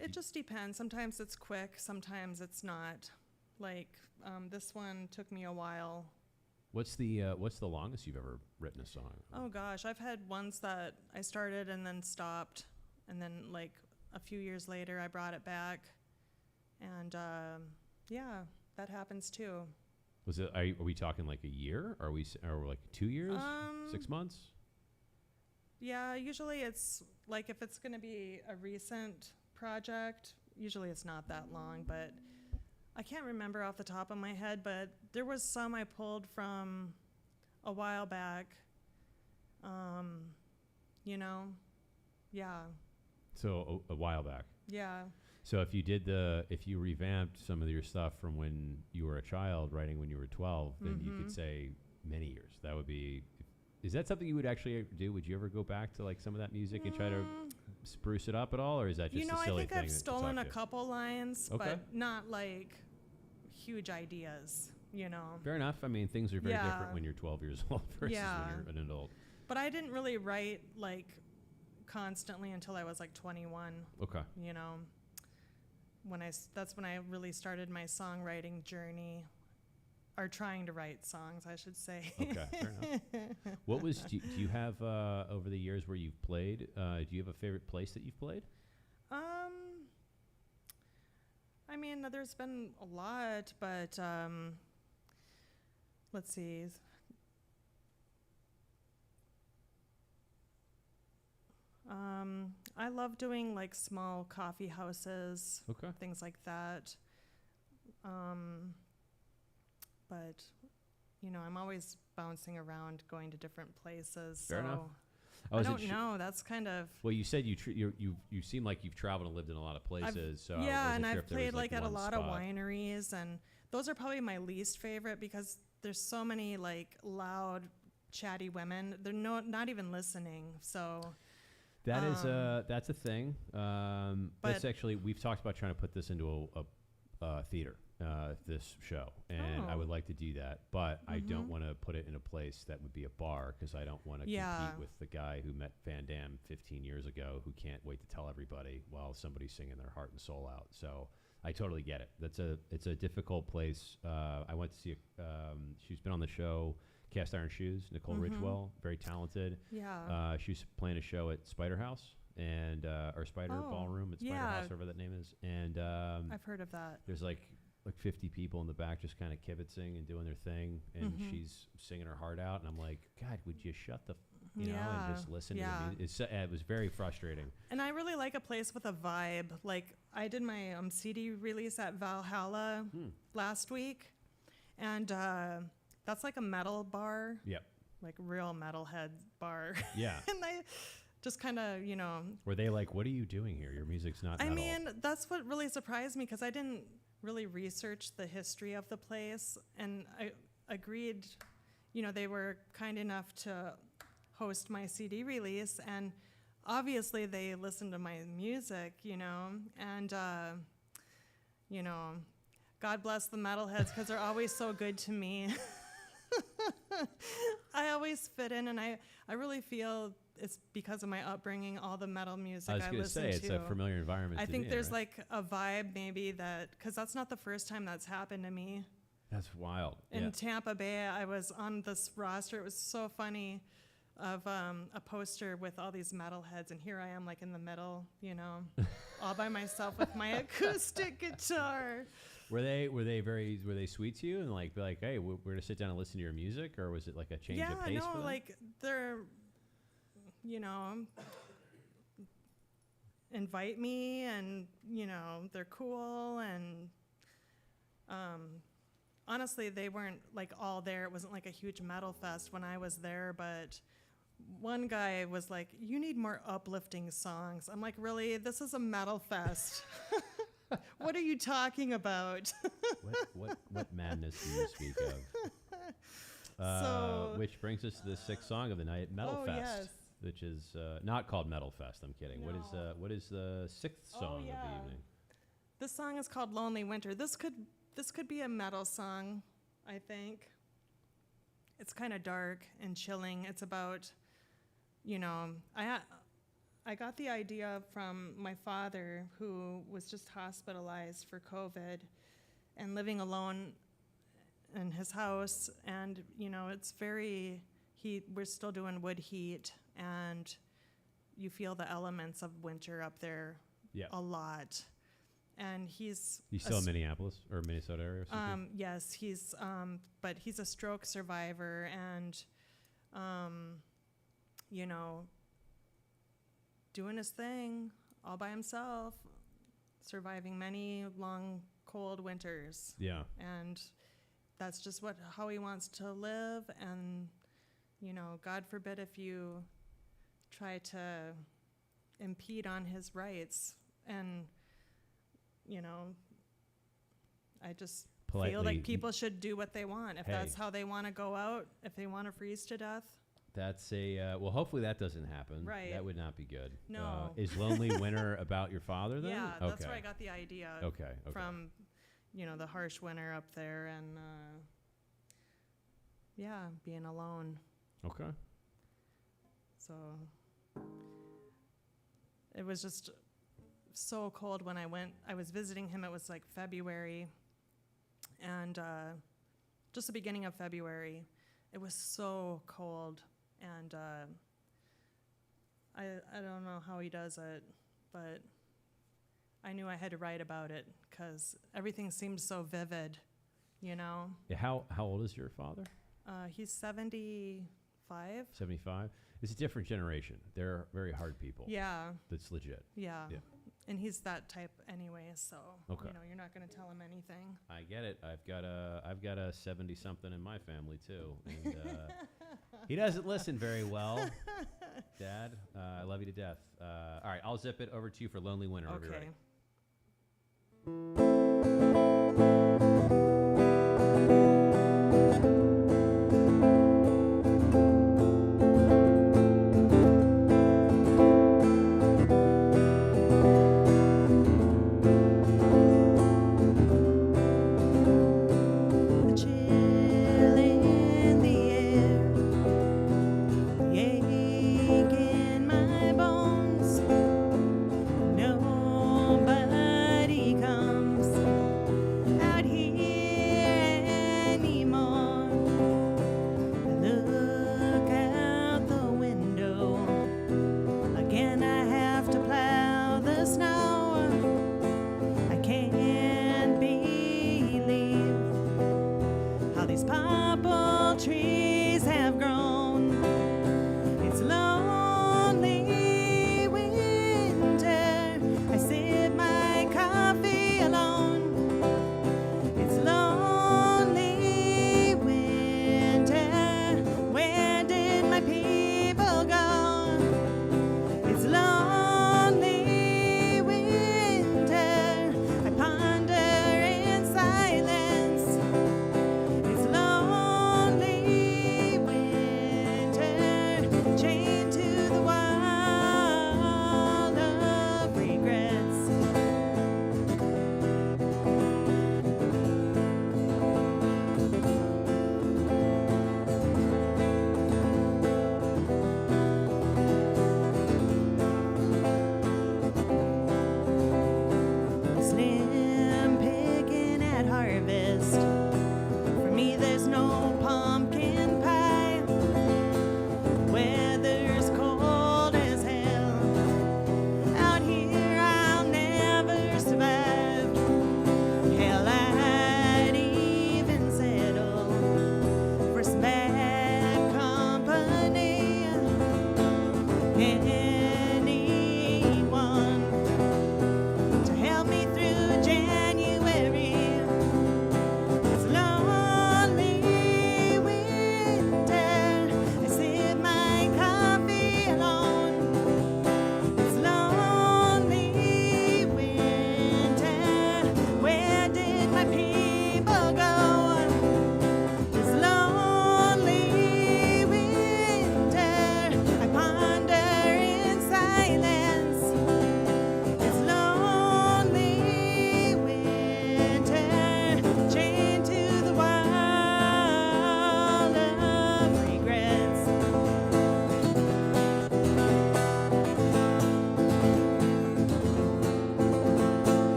It just depends. Sometimes it's quick. Sometimes it's not. Like this one took me a while. What's the longest you've ever written a song? Oh gosh, I've had ones that I started and then stopped, and then like a few years later I brought it back, and yeah, that happens too. Was it? Are we talking like a year? Are we like 2 years? 6 months? Yeah, usually it's like if it's going to be a recent project, usually it's not that long, but I can't remember off the top of my head, but there was some I pulled from a while back, yeah. So a while back. Yeah. So if you revamped some of your stuff from when you were a child, writing when you were 12, then you could say many years. That would be. Is that something you would actually do? Would you ever go back to like some of that music and try to spruce it up at all, or is that just a silly thing? I think I've stolen a couple lines, but not like huge ideas. Fair enough. I mean, things are very different when you're 12 years old versus when you're an adult. But I didn't really write like constantly until I was like 21. Okay. That's when I really started my songwriting journey, or trying to write songs, I should say. Okay, fair enough. Do you have over the years where you've played? Do you have a favorite place that you've played? I mean, there's been a lot, but let's see. I love doing like small coffee houses, things like that. But I'm always bouncing around, going to different places. Fair enough. I don't know. That's kind of. Well, you said you seem like you've traveled and lived in a lot of places. And I've played like at a lot of wineries, and those are probably my least favorite because there's so many like loud, chatty women. They're not even listening. So. That's a thing. That's actually, we've talked about trying to put this into a theater, this show, and I would like to do that, but I don't want to put it in a place that would be a bar, because I don't want to compete with the guy who met Van Damme 15 years ago who can't wait to tell everybody while somebody's singing their heart and soul out. So I totally get it. It's a difficult place. I went to see she's been on the show, Cast Iron Shoes, Nicole Ridgewell, very talented. Yeah. She was playing a show at Spider House or Spider Ballroom at Spider House, whatever that name is. And I've heard of that. There's like 50 people in the back just kind of kibitzing and doing their thing, and she's singing her heart out, and I'm like, God, would you shut the you know, and just listen to the music. It was very frustrating. And I really like a place with a vibe. Like, I did my CD release at Valhalla last week, and that's like a metal bar. Yep. Like real metalhead bar. Yeah. And I just kind of, you know. Were they like, what are you doing here? Your music's not metal. I mean, that's what really surprised me, because I didn't really research the history of the place. And I agreed, you know, they were kind enough to host my CD release. And obviously they listened to my music, you know. And, you know, God bless the metalheads, because they're always so good to me. I always fit in, and I really feel it's because of my upbringing, all the metal music I listen to. I was going to say, it's a familiar environment. I think me, there's right? like a vibe maybe that, because that's not the first time that's happened to me. That's wild. In Tampa Bay, I was on this roster. It was so funny, of a poster with all these metalheads, and here I am like in the middle, you know, all by myself with my acoustic guitar. Were they sweet to you and like be like, hey, we're gonna sit down and listen to your music, or was it like a change of pace for them? Like they're, you know, invite me, and you know, they're cool, and honestly, they weren't like all there. It wasn't like a huge metal fest when I was there, but one guy was like, you need more uplifting songs. I'm like, really? This is a metal fest. What are you talking about? what madness do you speak of? Which brings us to the sixth song of the night, Metal Fest, yes. which is not called Metal Fest. I'm kidding. No. What is the sixth song of the evening? This song is called Lonely Winter. This could be a metal song, I think. It's kind of dark and chilling. It's about, you know, I got the idea from my father, who was just hospitalized for COVID and living alone in his house. And, you know, it's we're still doing wood heat, and you feel the elements of winter up there a lot. And he's still in Minneapolis or Minnesota area or something? Yes, but he's a stroke survivor, and, you know, doing his thing all by himself, surviving many long, cold winters. Yeah. And that's just how he wants to live. And, you know, God forbid if you try to impede on his rights. And, you know, I just feel like people should do what they want. If that's how they want to go out, if they want to freeze to death. That's well, hopefully that doesn't happen. Right. That would not be good. No. Is Lonely Winter about your father then? Yeah, that's where I got the idea. Okay. From, you know, the harsh winter up there, and, being alone. Okay. So it was just so cold when I went. I was visiting him. It was like February, and just the beginning of February. It was so cold, and I don't know how he does it, but I knew I had to write about it because everything seemed so vivid, you know. Yeah, how old is your father? He's 75. 75? It's a different generation. They're very hard people. Yeah. That's legit. Yeah. And he's that type anyway, so you know, you're not going to tell him anything. I get it. I've got a 70-something in my family too, and he doesn't listen very well. Dad, I love you to death. All right, I'll zip it over to you for Lonely Winter. Okay. Nobody comes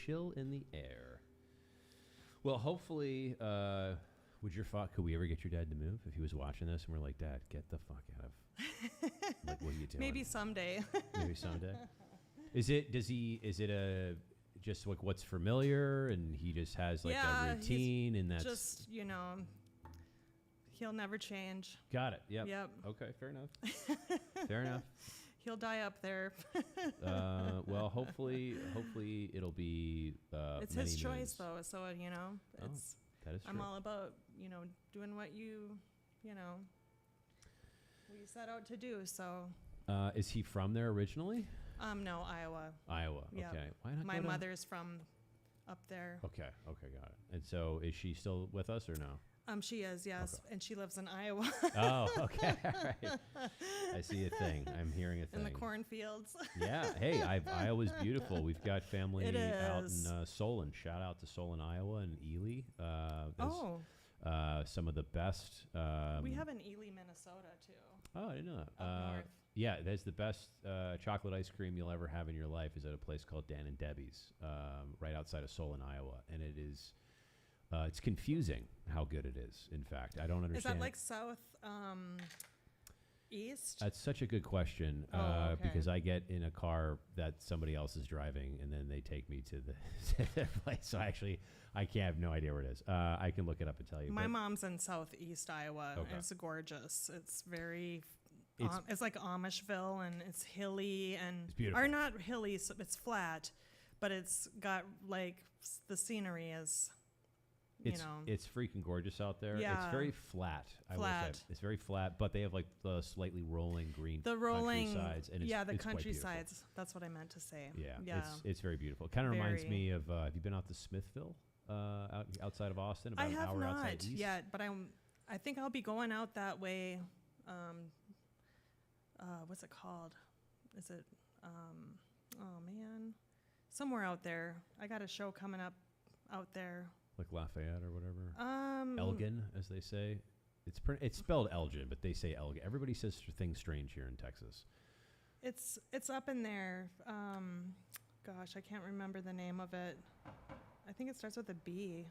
chill in the air. Well, hopefully, could we ever get your dad to move if he was watching this and we're like, Dad, get the fuck out of, like, what are you doing? Maybe someday. Maybe someday. Is it just like what's familiar and he just has like a routine and that's just, he'll never change. Got it. Yep. Okay. Fair enough. He'll die up there. Well, hopefully it'll be. It's his choice, though. So that is true. I'm all about doing what you set out to do. So. Is he from there originally? No, Iowa. Yep. Okay. Why not? My mother's from up there. Okay. Got it. And so, is she still with us or no? She is, yes, okay. And she lives in Iowa. Oh, okay. All right. I see a thing. I'm hearing a thing. In the cornfields. Yeah. Hey, Iowa's beautiful. We've got family out in Solon. Shout out to Solon, Iowa, and Ely. Some of the best. We have an Ely, Minnesota, too. Oh, I didn't know that. Up north. Yeah, there's the best chocolate ice cream you'll ever have in your life is at a place called Dan and Debbie's, right outside of Solon, Iowa, and it is. It's confusing how good it is. In fact, I don't understand. Is that like south east? That's such a good question because I get in a car that somebody else is driving, and then they take me to the place. So actually, I have no idea where it is. I can look it up and tell you. My mom's in southeast Iowa. Okay. It's gorgeous. It's very. It's like Amishville, and it's hilly and it's beautiful. Or not hilly. So it's flat, but it's got like the scenery is. It's freaking gorgeous out there. Yeah. It's very flat. I will say. It's very flat, but they have like the slightly rolling green countrysides. And the countrysides. That's what I meant to say. Yeah. It's very beautiful. It kind of reminds me of, have you been out to Smithville, outside of Austin? About an hour outside east? I have not yet, but I think I'll be going out that way. What's it called? Is it, somewhere out there. I got a show coming up out there. Like Lafayette or whatever. Elgin, as they say. It's spelled Elgin, but they say Elgin. Everybody says things strange here in Texas. It's up in there. Gosh, I can't remember the name of it. I think it starts with a B.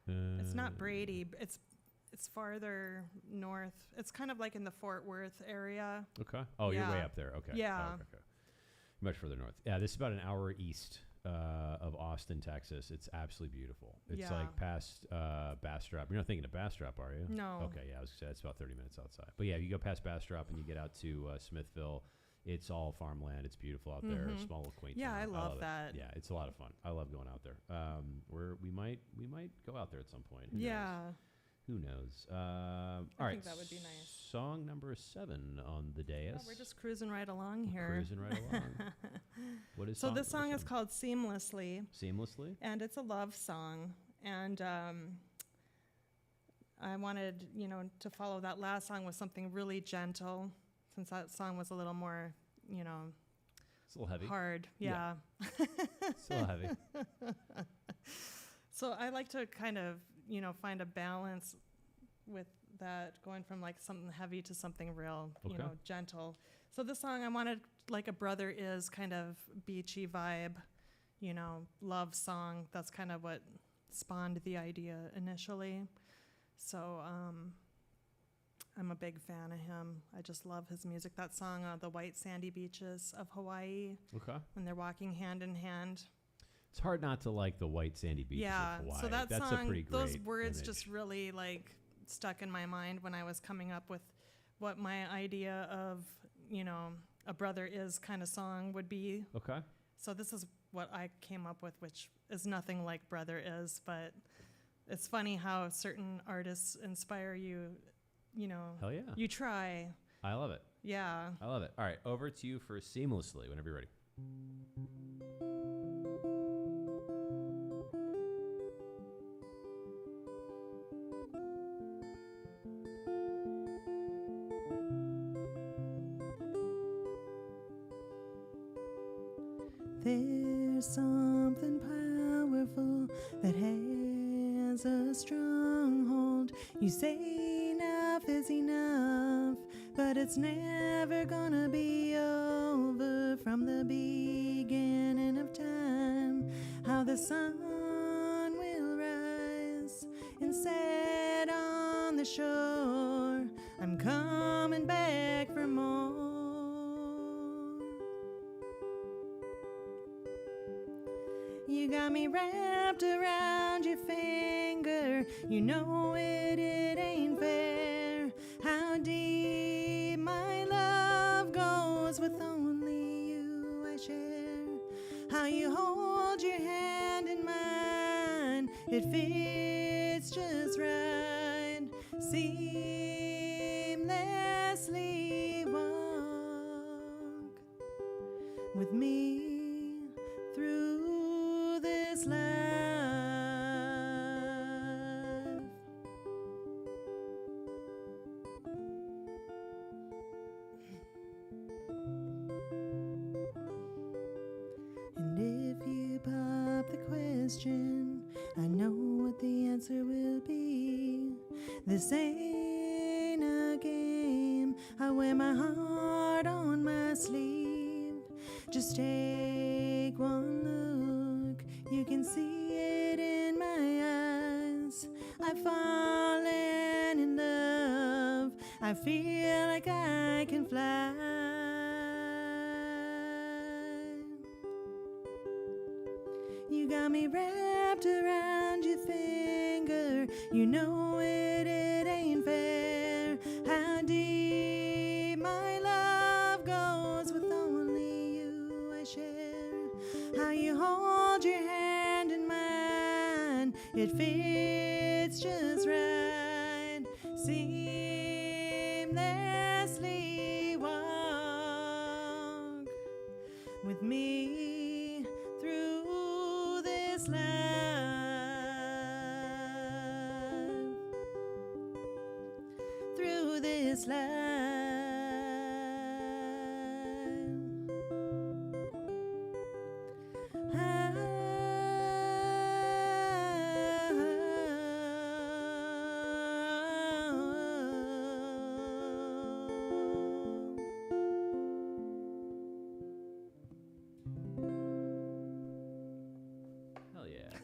It's not Brady. It's farther north. It's kind of like in the Fort Worth area. Okay. Oh, you're way up there. Okay. Yeah. Oh, okay. Much further north. Yeah, this is about an hour east of Austin, Texas. It's absolutely beautiful. It's like past Bastrop. You're not thinking of Bastrop, are you? No. Okay, yeah, I was gonna say it's about 30 minutes outside. But yeah, you go past Bastrop and you get out to Smithville. It's all farmland. It's beautiful out there. Small little quaint. Yeah, town. I love that. Yeah, it's a lot of fun. I love going out there. We might go out there at some point. Who knows? All right. I think that would be nice. Song number 7 on the dais. Yeah, we're just cruising right along here. Cruising right along. What is so this song is called Seamlessly. Seamlessly? And it's a love song. And I wanted, to follow that last song with something really gentle, since that song was a little more, it's a little heavy. Hard. Yeah. It's a little heavy. So I like to kind of, find a balance with that, going from like something heavy to something real, gentle. So this song, I wanted like a Brother Is kind of beachy vibe, love song. That's kind of what spawned the idea initially. So I'm a big fan of him. I just love his music. That song, The White Sandy Beaches of Hawaii. Okay. When they're walking hand in hand. It's hard not to like the white sandy beaches of Hawaii. So that's song, a pretty great those words image. just really like stuck in my mind when I was coming up with what my idea of, a Brother Is kind of song would be. Okay. So this is what I came up with, which is nothing like Brother Is, but it's funny how certain artists inspire you, Hell yeah. You try. I love it. Yeah. I love it. All right, over to you for Seamlessly whenever you're ready. There's something powerful that has a stronghold. You say enough is enough, but it's never gonna be over. From the beginning of time, how the the sun will rise and set on the shore. I'm coming back for more. You got me wrapped around your finger. You know it ain't fair. How deep my love goes with only you I share. How you hold your hand in mine, it fits just right. Seamlessly walk with me through this life. And if you pop the question, I know what the answer will be. This ain't a game. I wear my heart on my sleeve. Just take one look, you can see it in my eyes. I've fallen in love, I feel like I can fly. You got me wrapped around your finger. You know it ain't fair. How deep my love goes with only you I share. How you hold your hand in mine, it fits just right. Seamlessly walk with me through this life. Through this life. Hell yeah.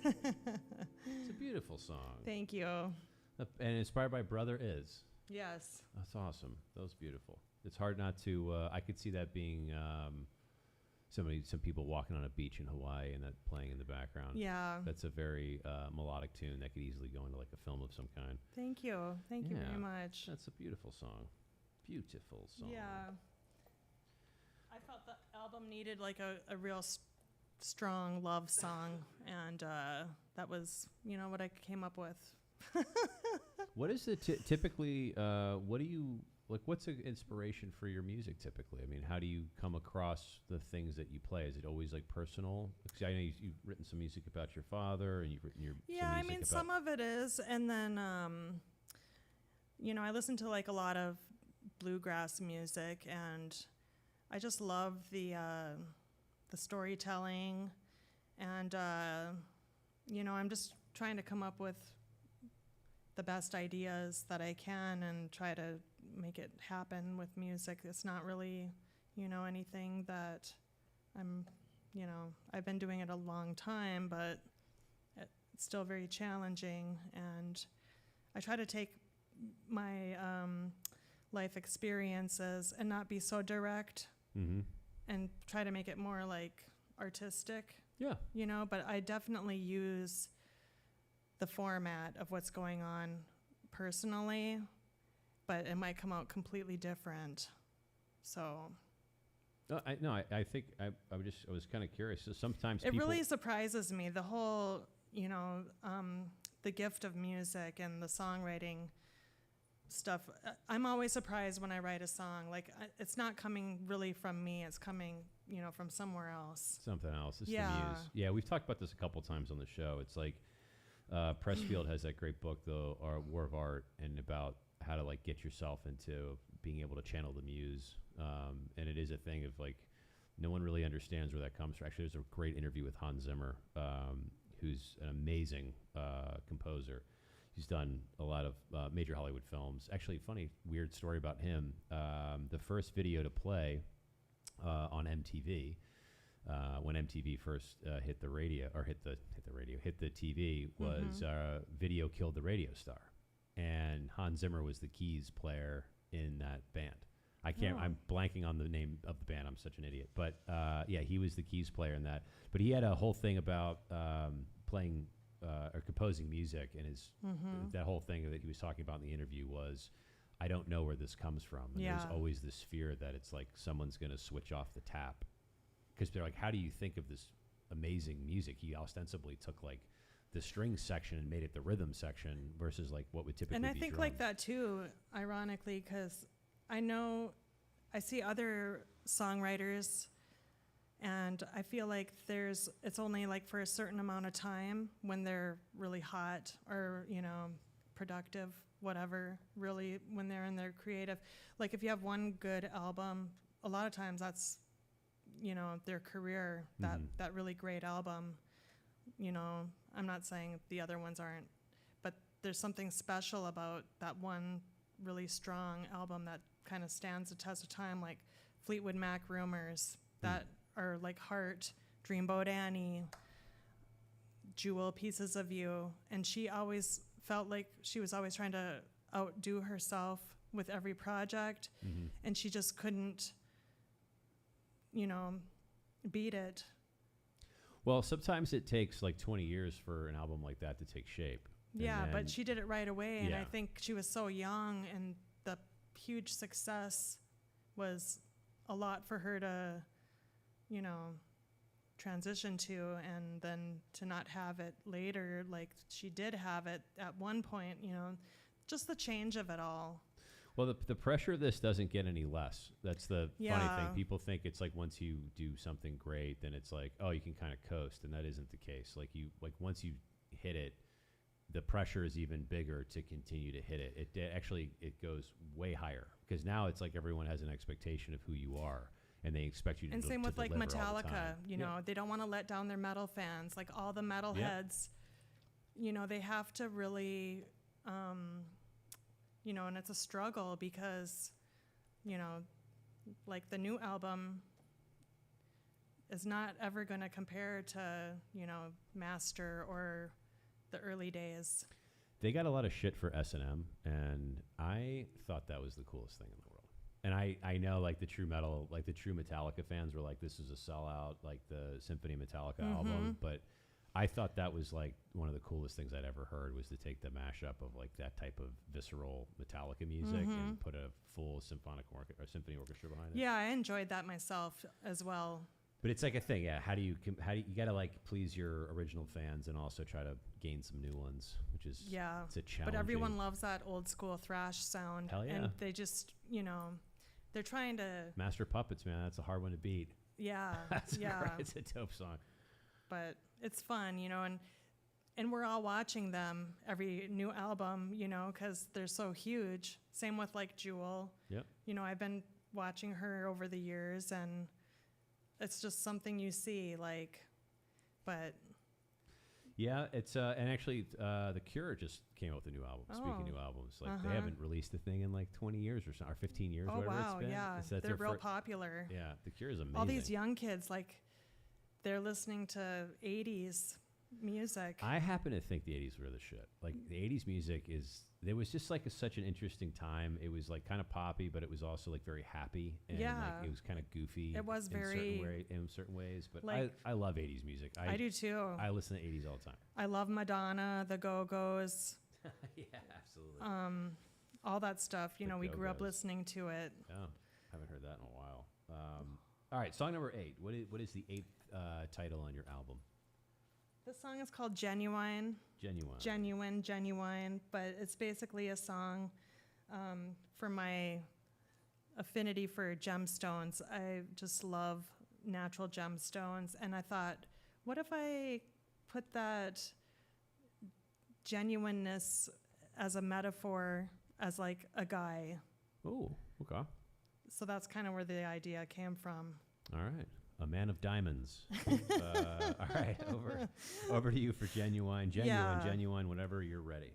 It's a beautiful song. Thank you. And inspired by Brother Is. Yes. That's awesome. That was beautiful. It's hard not to, I could see that being some people walking on a beach in Hawaii and that playing in the background. Yeah. That's a very melodic tune that could easily go into like a film of some kind. Thank you. Thank you Yeah. very much. That's a beautiful song. Beautiful song. Yeah. I felt the album needed like a real strong love song, and that was, what I came up with. What is it typically, what do you, like, what's an inspiration for your music typically? I mean, how do you come across the things that you play? Is it always like personal? Because I know you've written some music about your father, and you've written Yeah, some of it is, and then, I listen to like a lot of bluegrass music, and I just love the storytelling, and I'm just trying to come up with the best ideas that I can and try to make it happen with music. It's not really, anything that I've been doing it a long time, but it's still very challenging, and I try to take my life experiences and not be so direct, and try to make it more like artistic. Yeah. But I definitely use the format of what's going on personally, but it might come out completely different. So. I think I was kind of curious. So sometimes it really surprises me, the whole, the gift of music and the songwriting stuff. I'm always surprised when I write a song. Like, it's not coming really from me. It's coming, from somewhere else. Something else. It's yeah. the muse. Yeah, we've talked about this a couple times on the show. It's like Pressfield has that great book, though, War of Art, and about how to like get yourself into being able to channel the muse. And it is a thing of like, no one really understands where that comes from. Actually, there's a great interview with Hans Zimmer, who's an amazing composer. He's done a lot of major Hollywood films. Actually, funny, weird story about him. The first video to play on MTV when MTV first hit the radio or hit the TV was video killed the radio star, and Hans Zimmer was the keys player in that band. I can't. I'm blanking on the name of the band. I'm such an idiot. But yeah, he was the keys player in that. But he had a whole thing about playing or composing music, and his that whole thing that he was talking about in the interview was, I don't know where this comes from. And there's always this fear that it's like someone's going to switch off the tap, because they're like, how do you think of this amazing music? He ostensibly took like the string section and made it the rhythm section versus like what would typically be And I think drums. like that too, ironically, because I see other songwriters, and I feel like it's only like for a certain amount of time when they're really hot or, productive, whatever, really when they're in their creative. Like if you have one good album, a lot of times that's, their career, that really great album. I'm not saying the other ones aren't, but there's something special about that one really strong album that kind of stands the test of time, like Fleetwood Mac Rumors, that are like Heart, Dreamboat Annie, Jewel, Pieces of You. And she always felt like she was always trying to outdo herself with every project, and she just couldn't, beat it. Well, sometimes it takes like 20 years for an album like that to take shape. Yeah, but she did it right away, and I think she was so young, and the huge success was a lot for her to, transition to, and then to not have it later like she did have it at one point, just the change of it all. Well, the pressure of this doesn't get any less. That's the funny thing. People think it's like once you do something great, then it's like, oh, you can kind of coast, and that isn't the case. Like once you hit it, the pressure is even bigger to continue to hit it. It goes way higher, because now it's like everyone has an expectation of who you are, and they expect you to. And same with like Metallica, time. They don't want to let down their metal fans. Like all the metal heads, they have to really, and it's a struggle because, like the new album is not ever going to compare to, Master or the early days. They got a lot of shit for S&M, and I thought that was the coolest thing in the world. And I know like the true Metallica fans were like, this is a sellout, like the Symphony Metallica album. But I thought that was like one of the coolest things I'd ever heard, was to take the mashup of like that type of visceral Metallica music and put a full symphony orchestra behind it. Yeah, I enjoyed that myself as well. But it's like a thing, yeah. How do you got to like please your original fans and also try to gain some new ones, which is it's a challenge. But everyone loves that old school thrash sound. Hell yeah. And they just, they're trying to Master Puppets, man. That's a hard one to beat. Yeah, It's a dope song. But it's fun, and we're all watching them every new album, because they're so huge. Same with like Jewel. Yep. I've been watching her over the years, and it's just something you see, like, but. Yeah, it's and actually The Cure just came out with a new album. Speaking of new albums, like they haven't released a thing in like 20 years or so, or 15 years, whatever it's been. Yeah, they're real popular. Yeah, The Cure is amazing. All these young kids, like, they're listening to 80s music. I happen to think the 80s were the shit. Like the 80s music there was just like such an interesting time. It was like kind of poppy, but it was also like very happy, and like, it was kind of goofy. It was in certain ways, but like, I love 80s music. I do too. I listen to 80s all the time. I love Madonna, the Go-Go's. Yeah, absolutely. All that stuff. We Go-Go's. grew up listening to it. Yeah, haven't heard that in a while. All right, song number 8. What is the 8th title on your album? The song is called Genuine. Genuine, but it's basically a song for my affinity for gemstones. I just love natural gemstones, and I thought, what if I put that genuineness as a metaphor as like a guy? Oh, okay. So that's kind of where the idea came from. All right. A man of diamonds. All right, over to you for Genuine, whenever you're ready.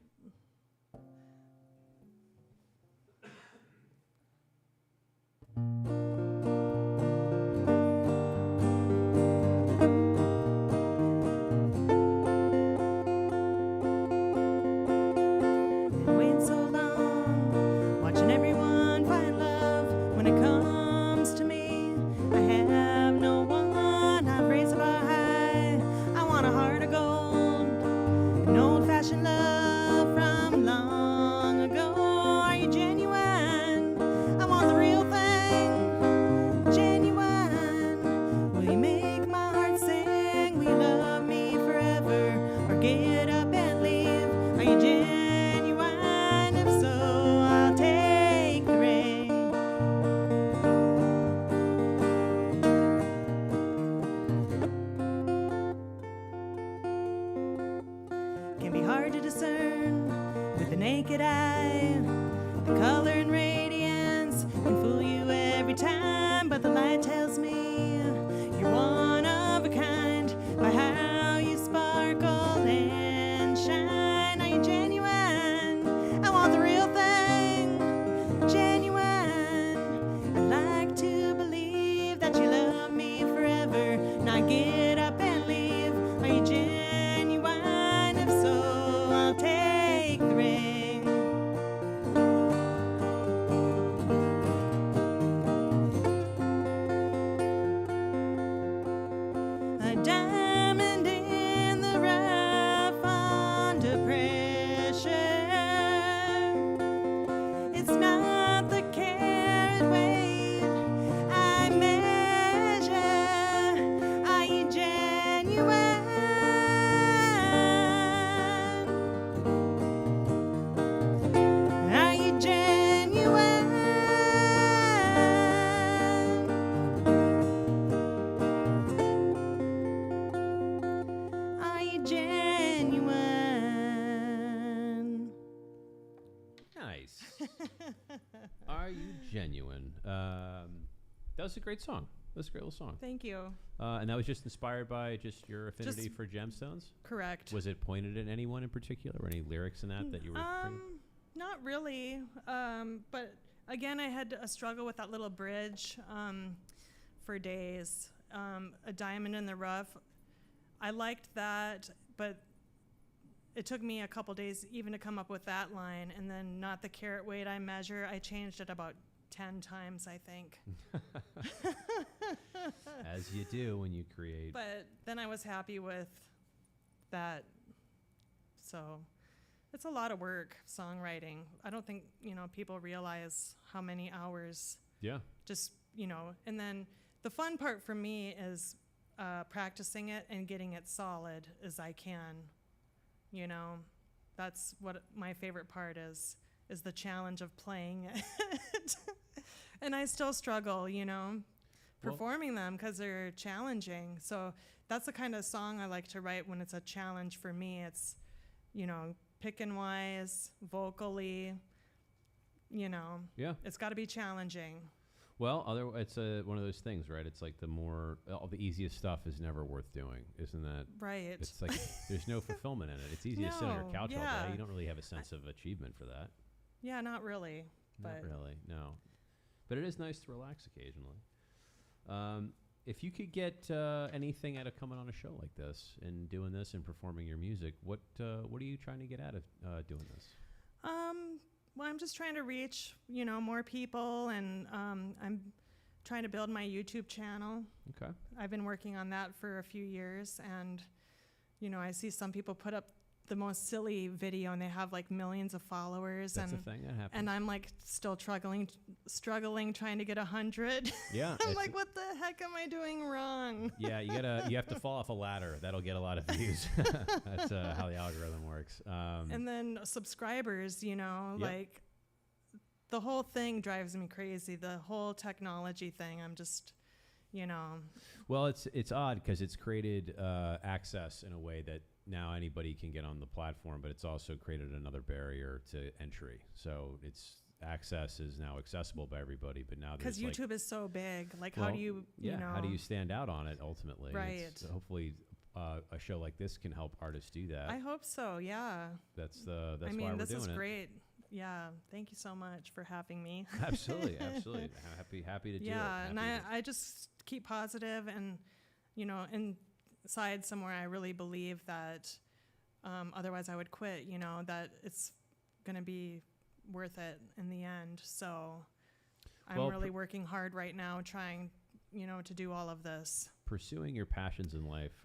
Are You Genuine? That was a great song. That's a great little song. Thank you. And that was just inspired by just your affinity for gemstones? Correct. Was it pointed at anyone in particular? Or any lyrics in that you were not really. But again, I had a struggle with that little bridge for days. A diamond in the rough. I liked that, but it took me a couple days even to come up with that line. And then not the carat weight I measure. I changed it about 10 times, I think. As you do when you create. But then I was happy with that. So it's a lot of work, songwriting. I don't think, people realize how many hours. Yeah. Just, and then the fun part for me is practicing it and getting it solid as I can. That's what my favorite part is the challenge of playing it. And I still struggle, performing them because they're challenging. So that's the kind of song I like to write when it's a challenge for me. It's, picking wise, vocally, Yeah. It's got to be challenging. Well, it's one of those things, right? It's like all the easiest stuff is never worth doing, isn't that? Right. It's like there's no fulfillment in it. It's easy to sit on your couch all day. You don't really have a sense of achievement for that. Yeah, not really. Not really, no. But it is nice to relax occasionally. If you could get anything out of coming on a show like this and doing this and performing your music, what are you trying to get out of doing this? Well, I'm just trying to reach, more people, and I'm trying to build my YouTube channel. Okay. I've been working on that for a few years, and, I see some people put up the most silly video, and they have like millions of followers. That's a thing that happens. And I'm like still struggling, trying to get 100. Yeah. I'm like, what the heck am I doing wrong? Yeah, you have to fall off a ladder. That'll get a lot of views. That's how the algorithm works. And then subscribers, like the whole thing drives me crazy. The whole technology thing, I'm just, Well, it's odd because it's created access in a way that now anybody can get on the platform, but it's also created another barrier to entry. So access is now accessible by everybody, but now because YouTube is so big. Like, how do you, how do you stand out on it ultimately? Right. Hopefully, a show like this can help artists do that. I hope so. Yeah. That's why we're doing it. This is great. Yeah. Thank you so much for having me. Absolutely. Happy to do it. Yeah, and I just keep positive, and inside somewhere I really believe that otherwise I would quit, that it's going to be worth it in the end. So I'm really working hard right now trying, to do all of this. Pursuing your passions in life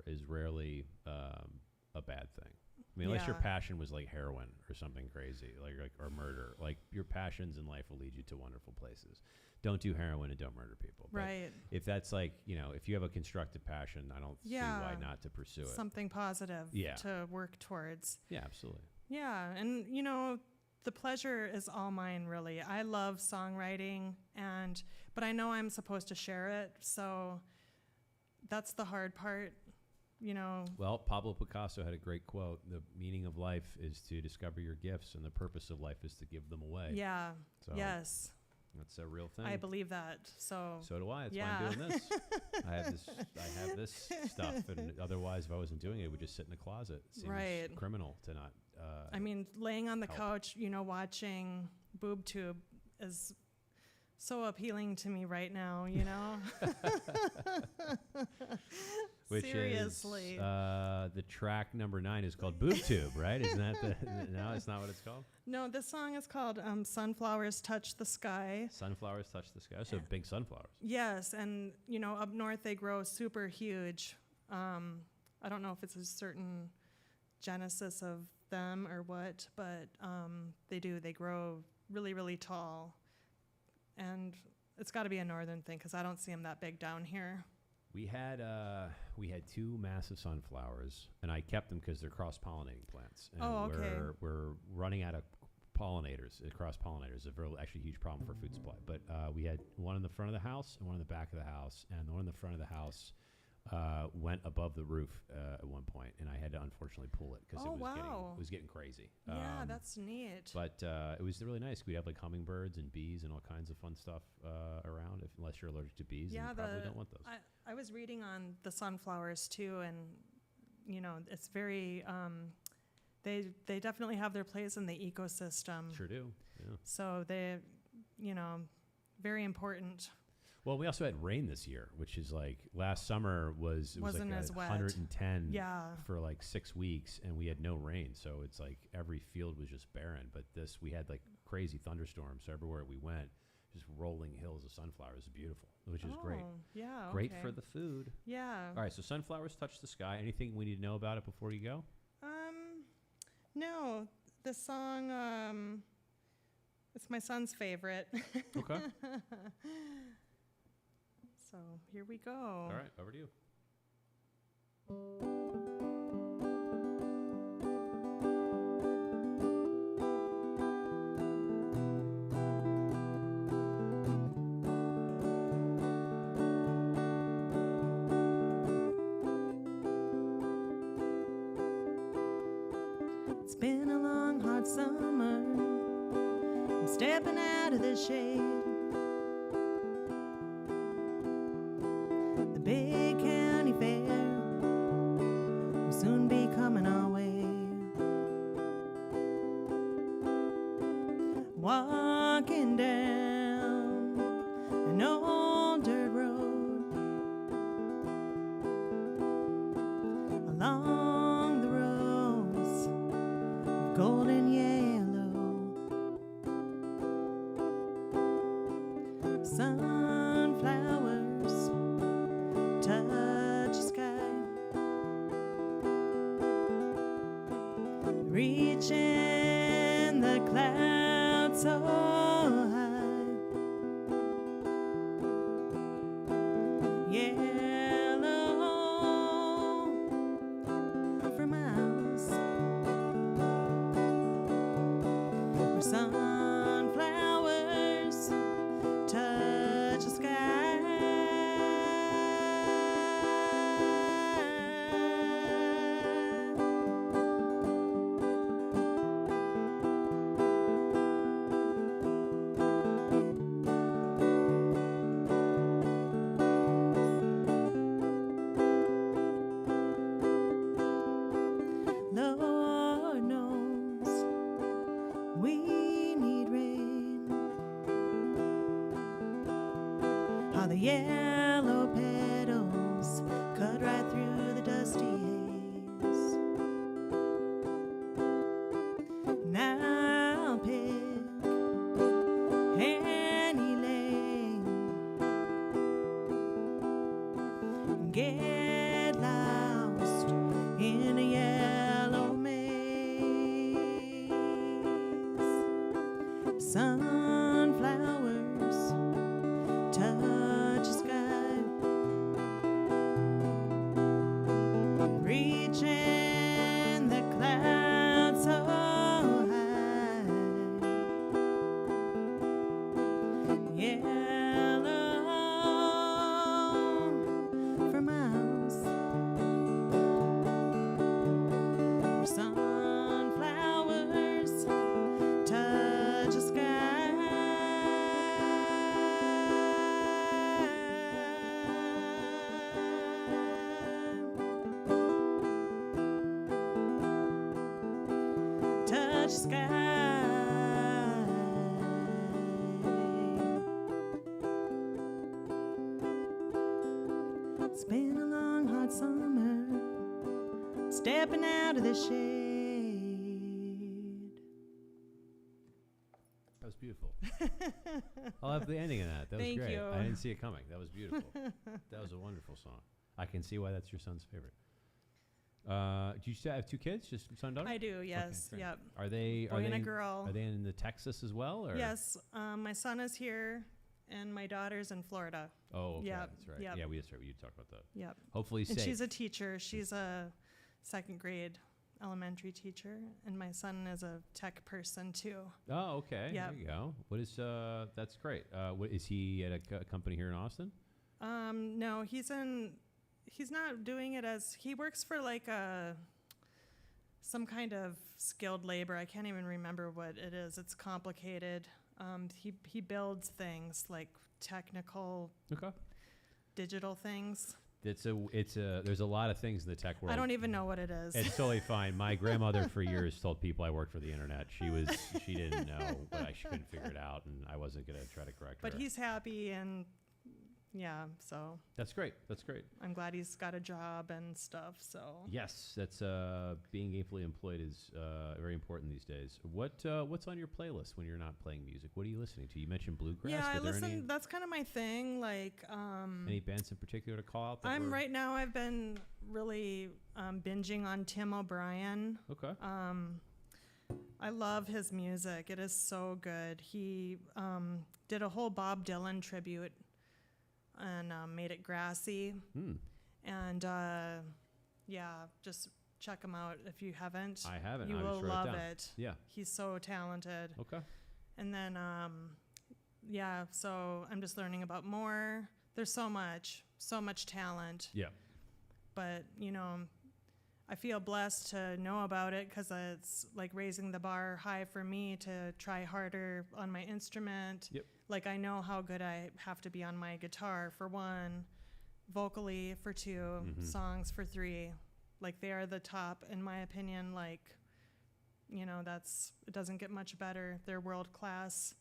is rarely a bad thing. I mean, unless your passion was like heroin or something crazy, like or murder. Like, your passions in life will lead you to wonderful places. Don't do heroin and don't murder people. But right. If that's like, if you have a constructive passion, I don't see why not to pursue it. Something positive to work towards. Yeah, absolutely. Yeah, and the pleasure is all mine, really. I love songwriting, but I know I'm supposed to share it, so that's the hard part. Well, Pablo Picasso had a great quote: "The meaning of life is to discover your gifts, and the purpose of life is to give them away." Yeah. So yes. That's a real thing. I believe that. So do I. That's why I'm doing this. I have this stuff, and otherwise, if I wasn't doing it, it would just sit in a closet. It seems criminal to not. Laying on the couch, watching boob tube is so appealing to me right now. Which seriously. Is the track number 9 is called Boob Tube, right? Isn't that no, it's not what it's called? No, this song is called Sunflowers Touch the Sky. Sunflowers Touch the Sky. So big sunflowers. Yes, and up north they grow super huge. I don't know if it's a certain genesis of them or what, but they do. They grow really, really tall. And it's got to be a northern thing because I don't see them that big down here. We had 2 massive sunflowers, and I kept them because they're cross-pollinating plants. And we're running out of pollinators. Cross-pollinators is actually a huge problem for food supply. But we had one in the front of the house and one in the back of the house. And the one in the front of the house went above the roof at one point, and I had to unfortunately pull it because it was getting crazy. Yeah, that's neat. But it was really nice. We'd have like hummingbirds and bees and all kinds of fun stuff around. Unless you're allergic to bees, then you probably don't want those. I was reading on the sunflowers too, and it's very. They definitely have their place in the ecosystem. Sure do. Yeah. So they, very important. Well, we also had rain this year, which is like last summer wasn't like as wet. 110 for like 6 weeks, and we had no rain. So it's like every field was just barren. But we had like crazy thunderstorms. So everywhere we went, just rolling hills of sunflowers. Beautiful, which is great. Yeah. Great for the food. Yeah. All right. So sunflowers touch the sky. Anything we need to know about it before you go? No, the song, it's my son's favorite. Okay. So here we go. All right, over to you. It's been a long, hot summer. I'm stepping out of the shade. The big county fair will soon be coming our way. Walking down an old dirt road, along the rows of golden yellow sunflowers touch the sky, reaching the clouds so high. Yellow for miles, where sunflowers touch the sky. Lord knows we need rain. How the yellow petals cut right through the dusty haze. Now I'll pick any lane and get lost in a yellow maze. Sunflowers touch the sky, reaching the clouds so high. Yellow for miles, where sunflowers touch the sky. Touch the sky. It's been a long, hot summer, stepping out of the shade. That was beautiful. I'll have the ending of that. That was Thank great. you. I didn't see it coming. That was beautiful. That was a wonderful song. I can see why that's your son's favorite. Do you have 2 kids? Just son and daughter? I do, yes. Okay, great. Yep. Are they Boy and a girl. Are they in the Texas as well? Or? Yes. My son is here, and my daughter's in Florida. Oh, okay. Yep, That's right. yep. Yeah, that's right. We talked about that. Yep. Hopefully And safe. she's a teacher. She's a 2nd grade elementary teacher, and my son is a tech person too. Oh, okay. Yep. There you go. What is that's great. What is he at a company here in Austin? No, he's in he's not doing it as, he works for like some kind of skilled labor. I can't even remember what it is. It's complicated. He builds things like technical, digital things. There's a lot of things in the tech world. I don't even know what it is. It's totally fine. My grandmother for years told people I worked for the internet. She didn't know, but she couldn't figure it out, and I wasn't going to try to correct her. But he's happy, and yeah, so. That's great. That's great. I'm glad he's got a job and stuff, so. Yes, that's being gainfully employed is very important these days. What's on your playlist when you're not playing music? What are you listening to? You mentioned bluegrass. Yeah, I listen. That's kind of my thing. Like, any bands in particular to call out? Right now. I've been really binging on Tim O'Brien. Okay. I love his music. It is so good. He did a whole Bob Dylan tribute and made it grassy. And yeah, just check him out if you haven't. I haven't. You will love it. Yeah. He's so talented. Okay. And then, yeah, so I'm just learning about more. There's so much talent. Yeah. But, I feel blessed to know about it because it's like raising the bar high for me to try harder on my instrument. Yep. Like I know how good I have to be on my guitar for 1, vocally for 2, songs for 3. Like they are the top in my opinion. Like, it doesn't get much better. They're world-class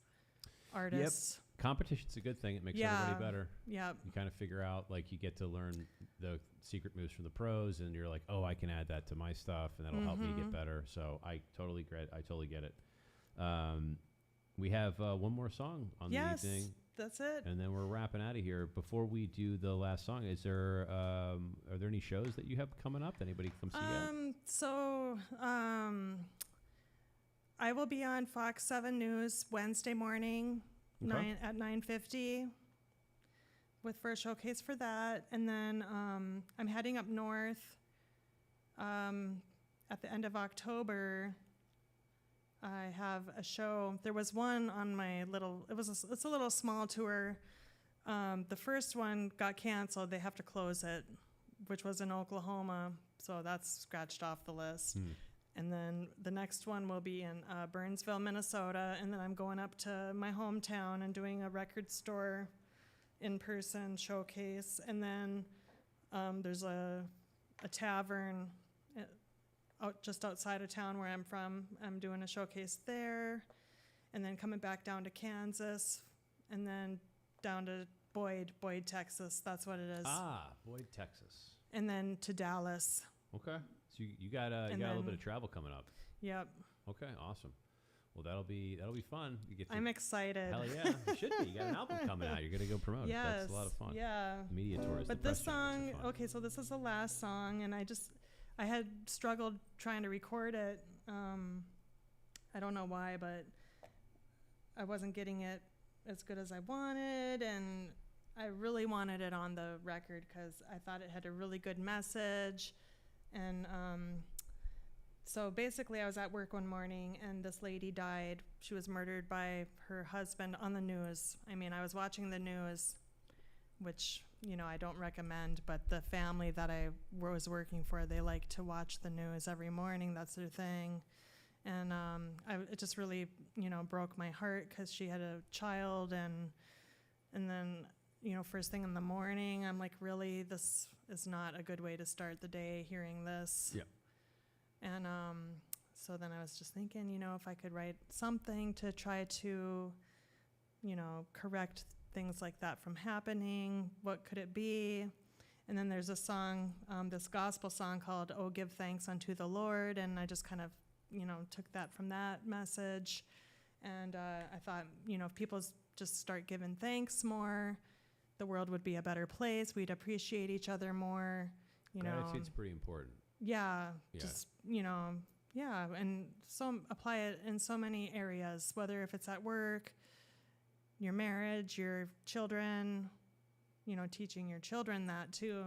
artists. Yep. Competition's a good thing. It makes everybody better. Yeah. You kind of figure out, like, you get to learn the secret moves from the pros, and you're like, oh, I can add that to my stuff, and that'll help me get better. So I totally get it. We have one more song on the evening. That's it. And then we're wrapping out of here. Before we do the last song, are there any shows that you have coming up? Anybody come see you? So I will be on Fox 7 News Wednesday morning. At 9:50 for a showcase for that. And then I'm heading up north at the end of October. I have a show. There was one on my it's a little small tour. The first one got canceled. They have to close it, which was in Oklahoma. So that's scratched off the list. And then the next one will be in Burnsville, Minnesota. And then I'm going up to my hometown and doing a record store in-person showcase. And then there's a tavern just outside of town where I'm from. I'm doing a showcase there. And then coming back down to Kansas. And then down to Boyd, Texas. That's what it is. Boyd, Texas. And then to Dallas. Okay. So you got a little bit of travel coming up. Yep. Okay, awesome. Well, that'll be fun. I'm excited. Hell yeah, you should be. You got an album coming out. You're gonna go promote it. That's a lot of fun. Yeah. Media tours. But this song, okay, so this is the last song, and I had struggled trying to record it. I don't know why, but I wasn't getting it as good as I wanted, and I really wanted it on the record because I thought it had a really good message. And so basically I was at work one morning and this lady died. She was murdered by her husband on the news. I mean, I was watching the news, which, I don't recommend, but the family that I was working for, they like to watch the news every morning. That's their thing. And it just really, broke my heart because she had a child. And then, first thing in the morning, I'm like, really, this is not a good way to start the day hearing this. Yeah. And so then I was just thinking, if I could write something to try to, correct things like that from happening, what could it be? And then there's a song, this gospel song called "Oh, Give Thanks Unto the Lord," and I just kind of, took that from that message. And I thought, if people just start giving thanks more, the world would be a better place. We'd appreciate each other more. Gratitude's pretty important. Yeah. Just, and so apply it in so many areas, whether if it's at work, your marriage, your children, teaching your children that too.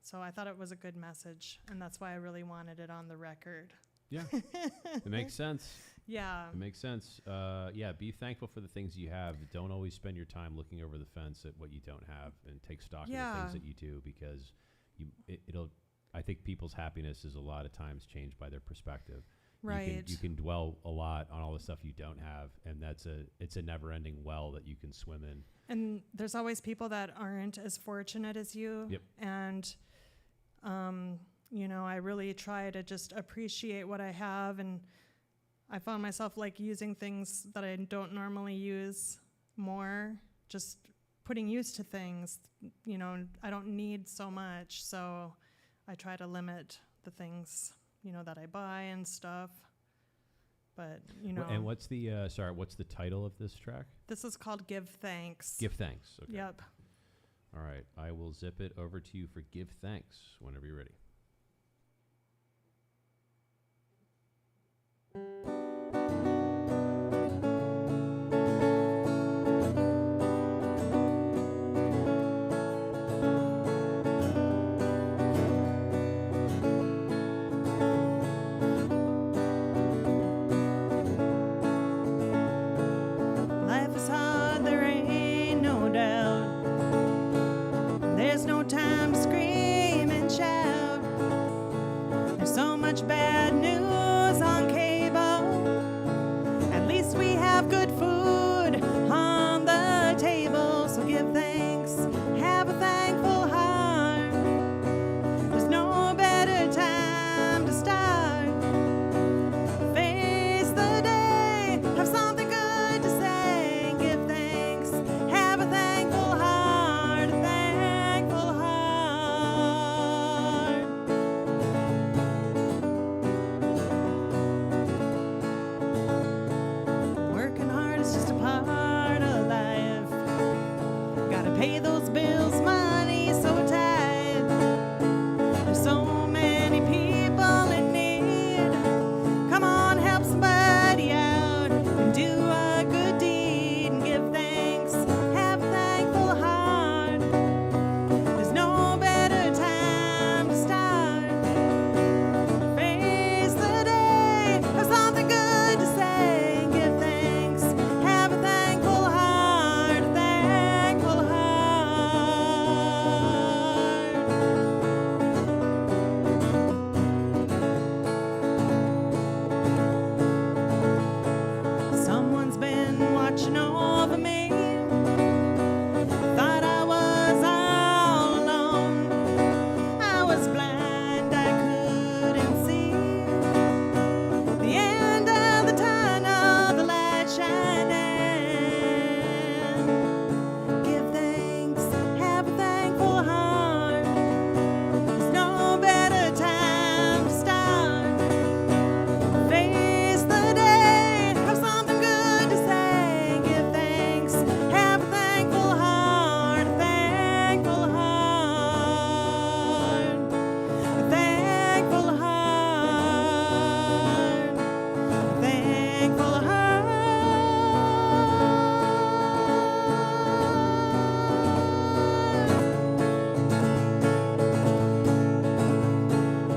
So I thought it was a good message, and that's why I really wanted it on the record. Yeah, it makes sense. Yeah. It makes sense. Yeah, be thankful for the things you have. Don't always spend your time looking over the fence at what you don't have, and take stock of the things that you do, because it'll. I think people's happiness is a lot of times changed by their perspective. Right. You can dwell a lot on all the stuff you don't have, and it's a never-ending well that you can swim in. And there's always people that aren't as fortunate as you. Yep. And, I really try to just appreciate what I have. And I found myself like using things that I don't normally use more, just putting use to things. I don't need so much. So I try to limit the things, that I buy and stuff. But, And what's the title of this track? This is called Give Thanks. Give Thanks. Okay. Yep. All right. I will zip it over to you for Give Thanks whenever you're ready. Life is hard, there ain't no doubt. There's no time to scream and shout. There's so much bad news on cable. At least we have good food on the table. So give thanks, have a thankful heart. There's no better time to start. Face the day, have something good to say. Give thanks, have a thankful heart, a thankful heart. Working hard is just a part of life. Gotta pay those bills, money so tight. There's so many people in need. Come on, help somebody out and do a good deed and give thanks. Have a thankful heart. There's no better time to start. Face the day, have something good to say. Give thanks. Have a thankful heart. A thankful heart. Someone's been watching over me. Thought I was all alone. I was blind, I couldn't see the end of the tunnel, the light shining. Give thanks, have a thankful heart. There's no better time to start. Face the day, have something good to say. Give thanks, have a thankful heart, a thankful heart, a thankful heart, a thankful heart.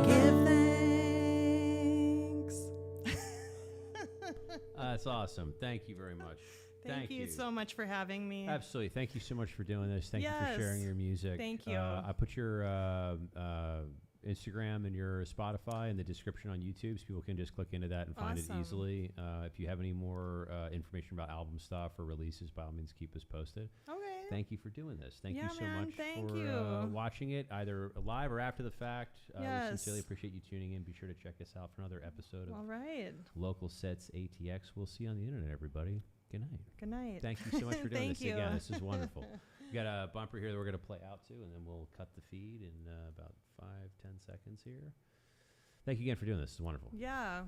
Give thanks. That's awesome. Thank you very much. Thank you so much for having me. Absolutely. Thank you so much for doing this. Thank you Yes. for sharing your music. Thank you. I put your Instagram and your Spotify in the description on YouTube, so people can just click into that and find it Awesome. easily. If you have any more information about album stuff or releases, by all means, keep us posted. Okay. Thank you for doing this. Thank Yeah, you so man, much thank for you. watching it, either live or after the fact. We Yes. sincerely appreciate you tuning in. Be sure to check us out for another episode of All right. Local Sets ATX. We'll see you on the internet, everybody. Good night. Good night. Thank you so much for doing Thank this you. again. This is wonderful. We got a bumper here that we're going to play out to, and then we'll cut the feed in about 5-10 seconds here. Thank you again for doing this. It's wonderful. Yeah.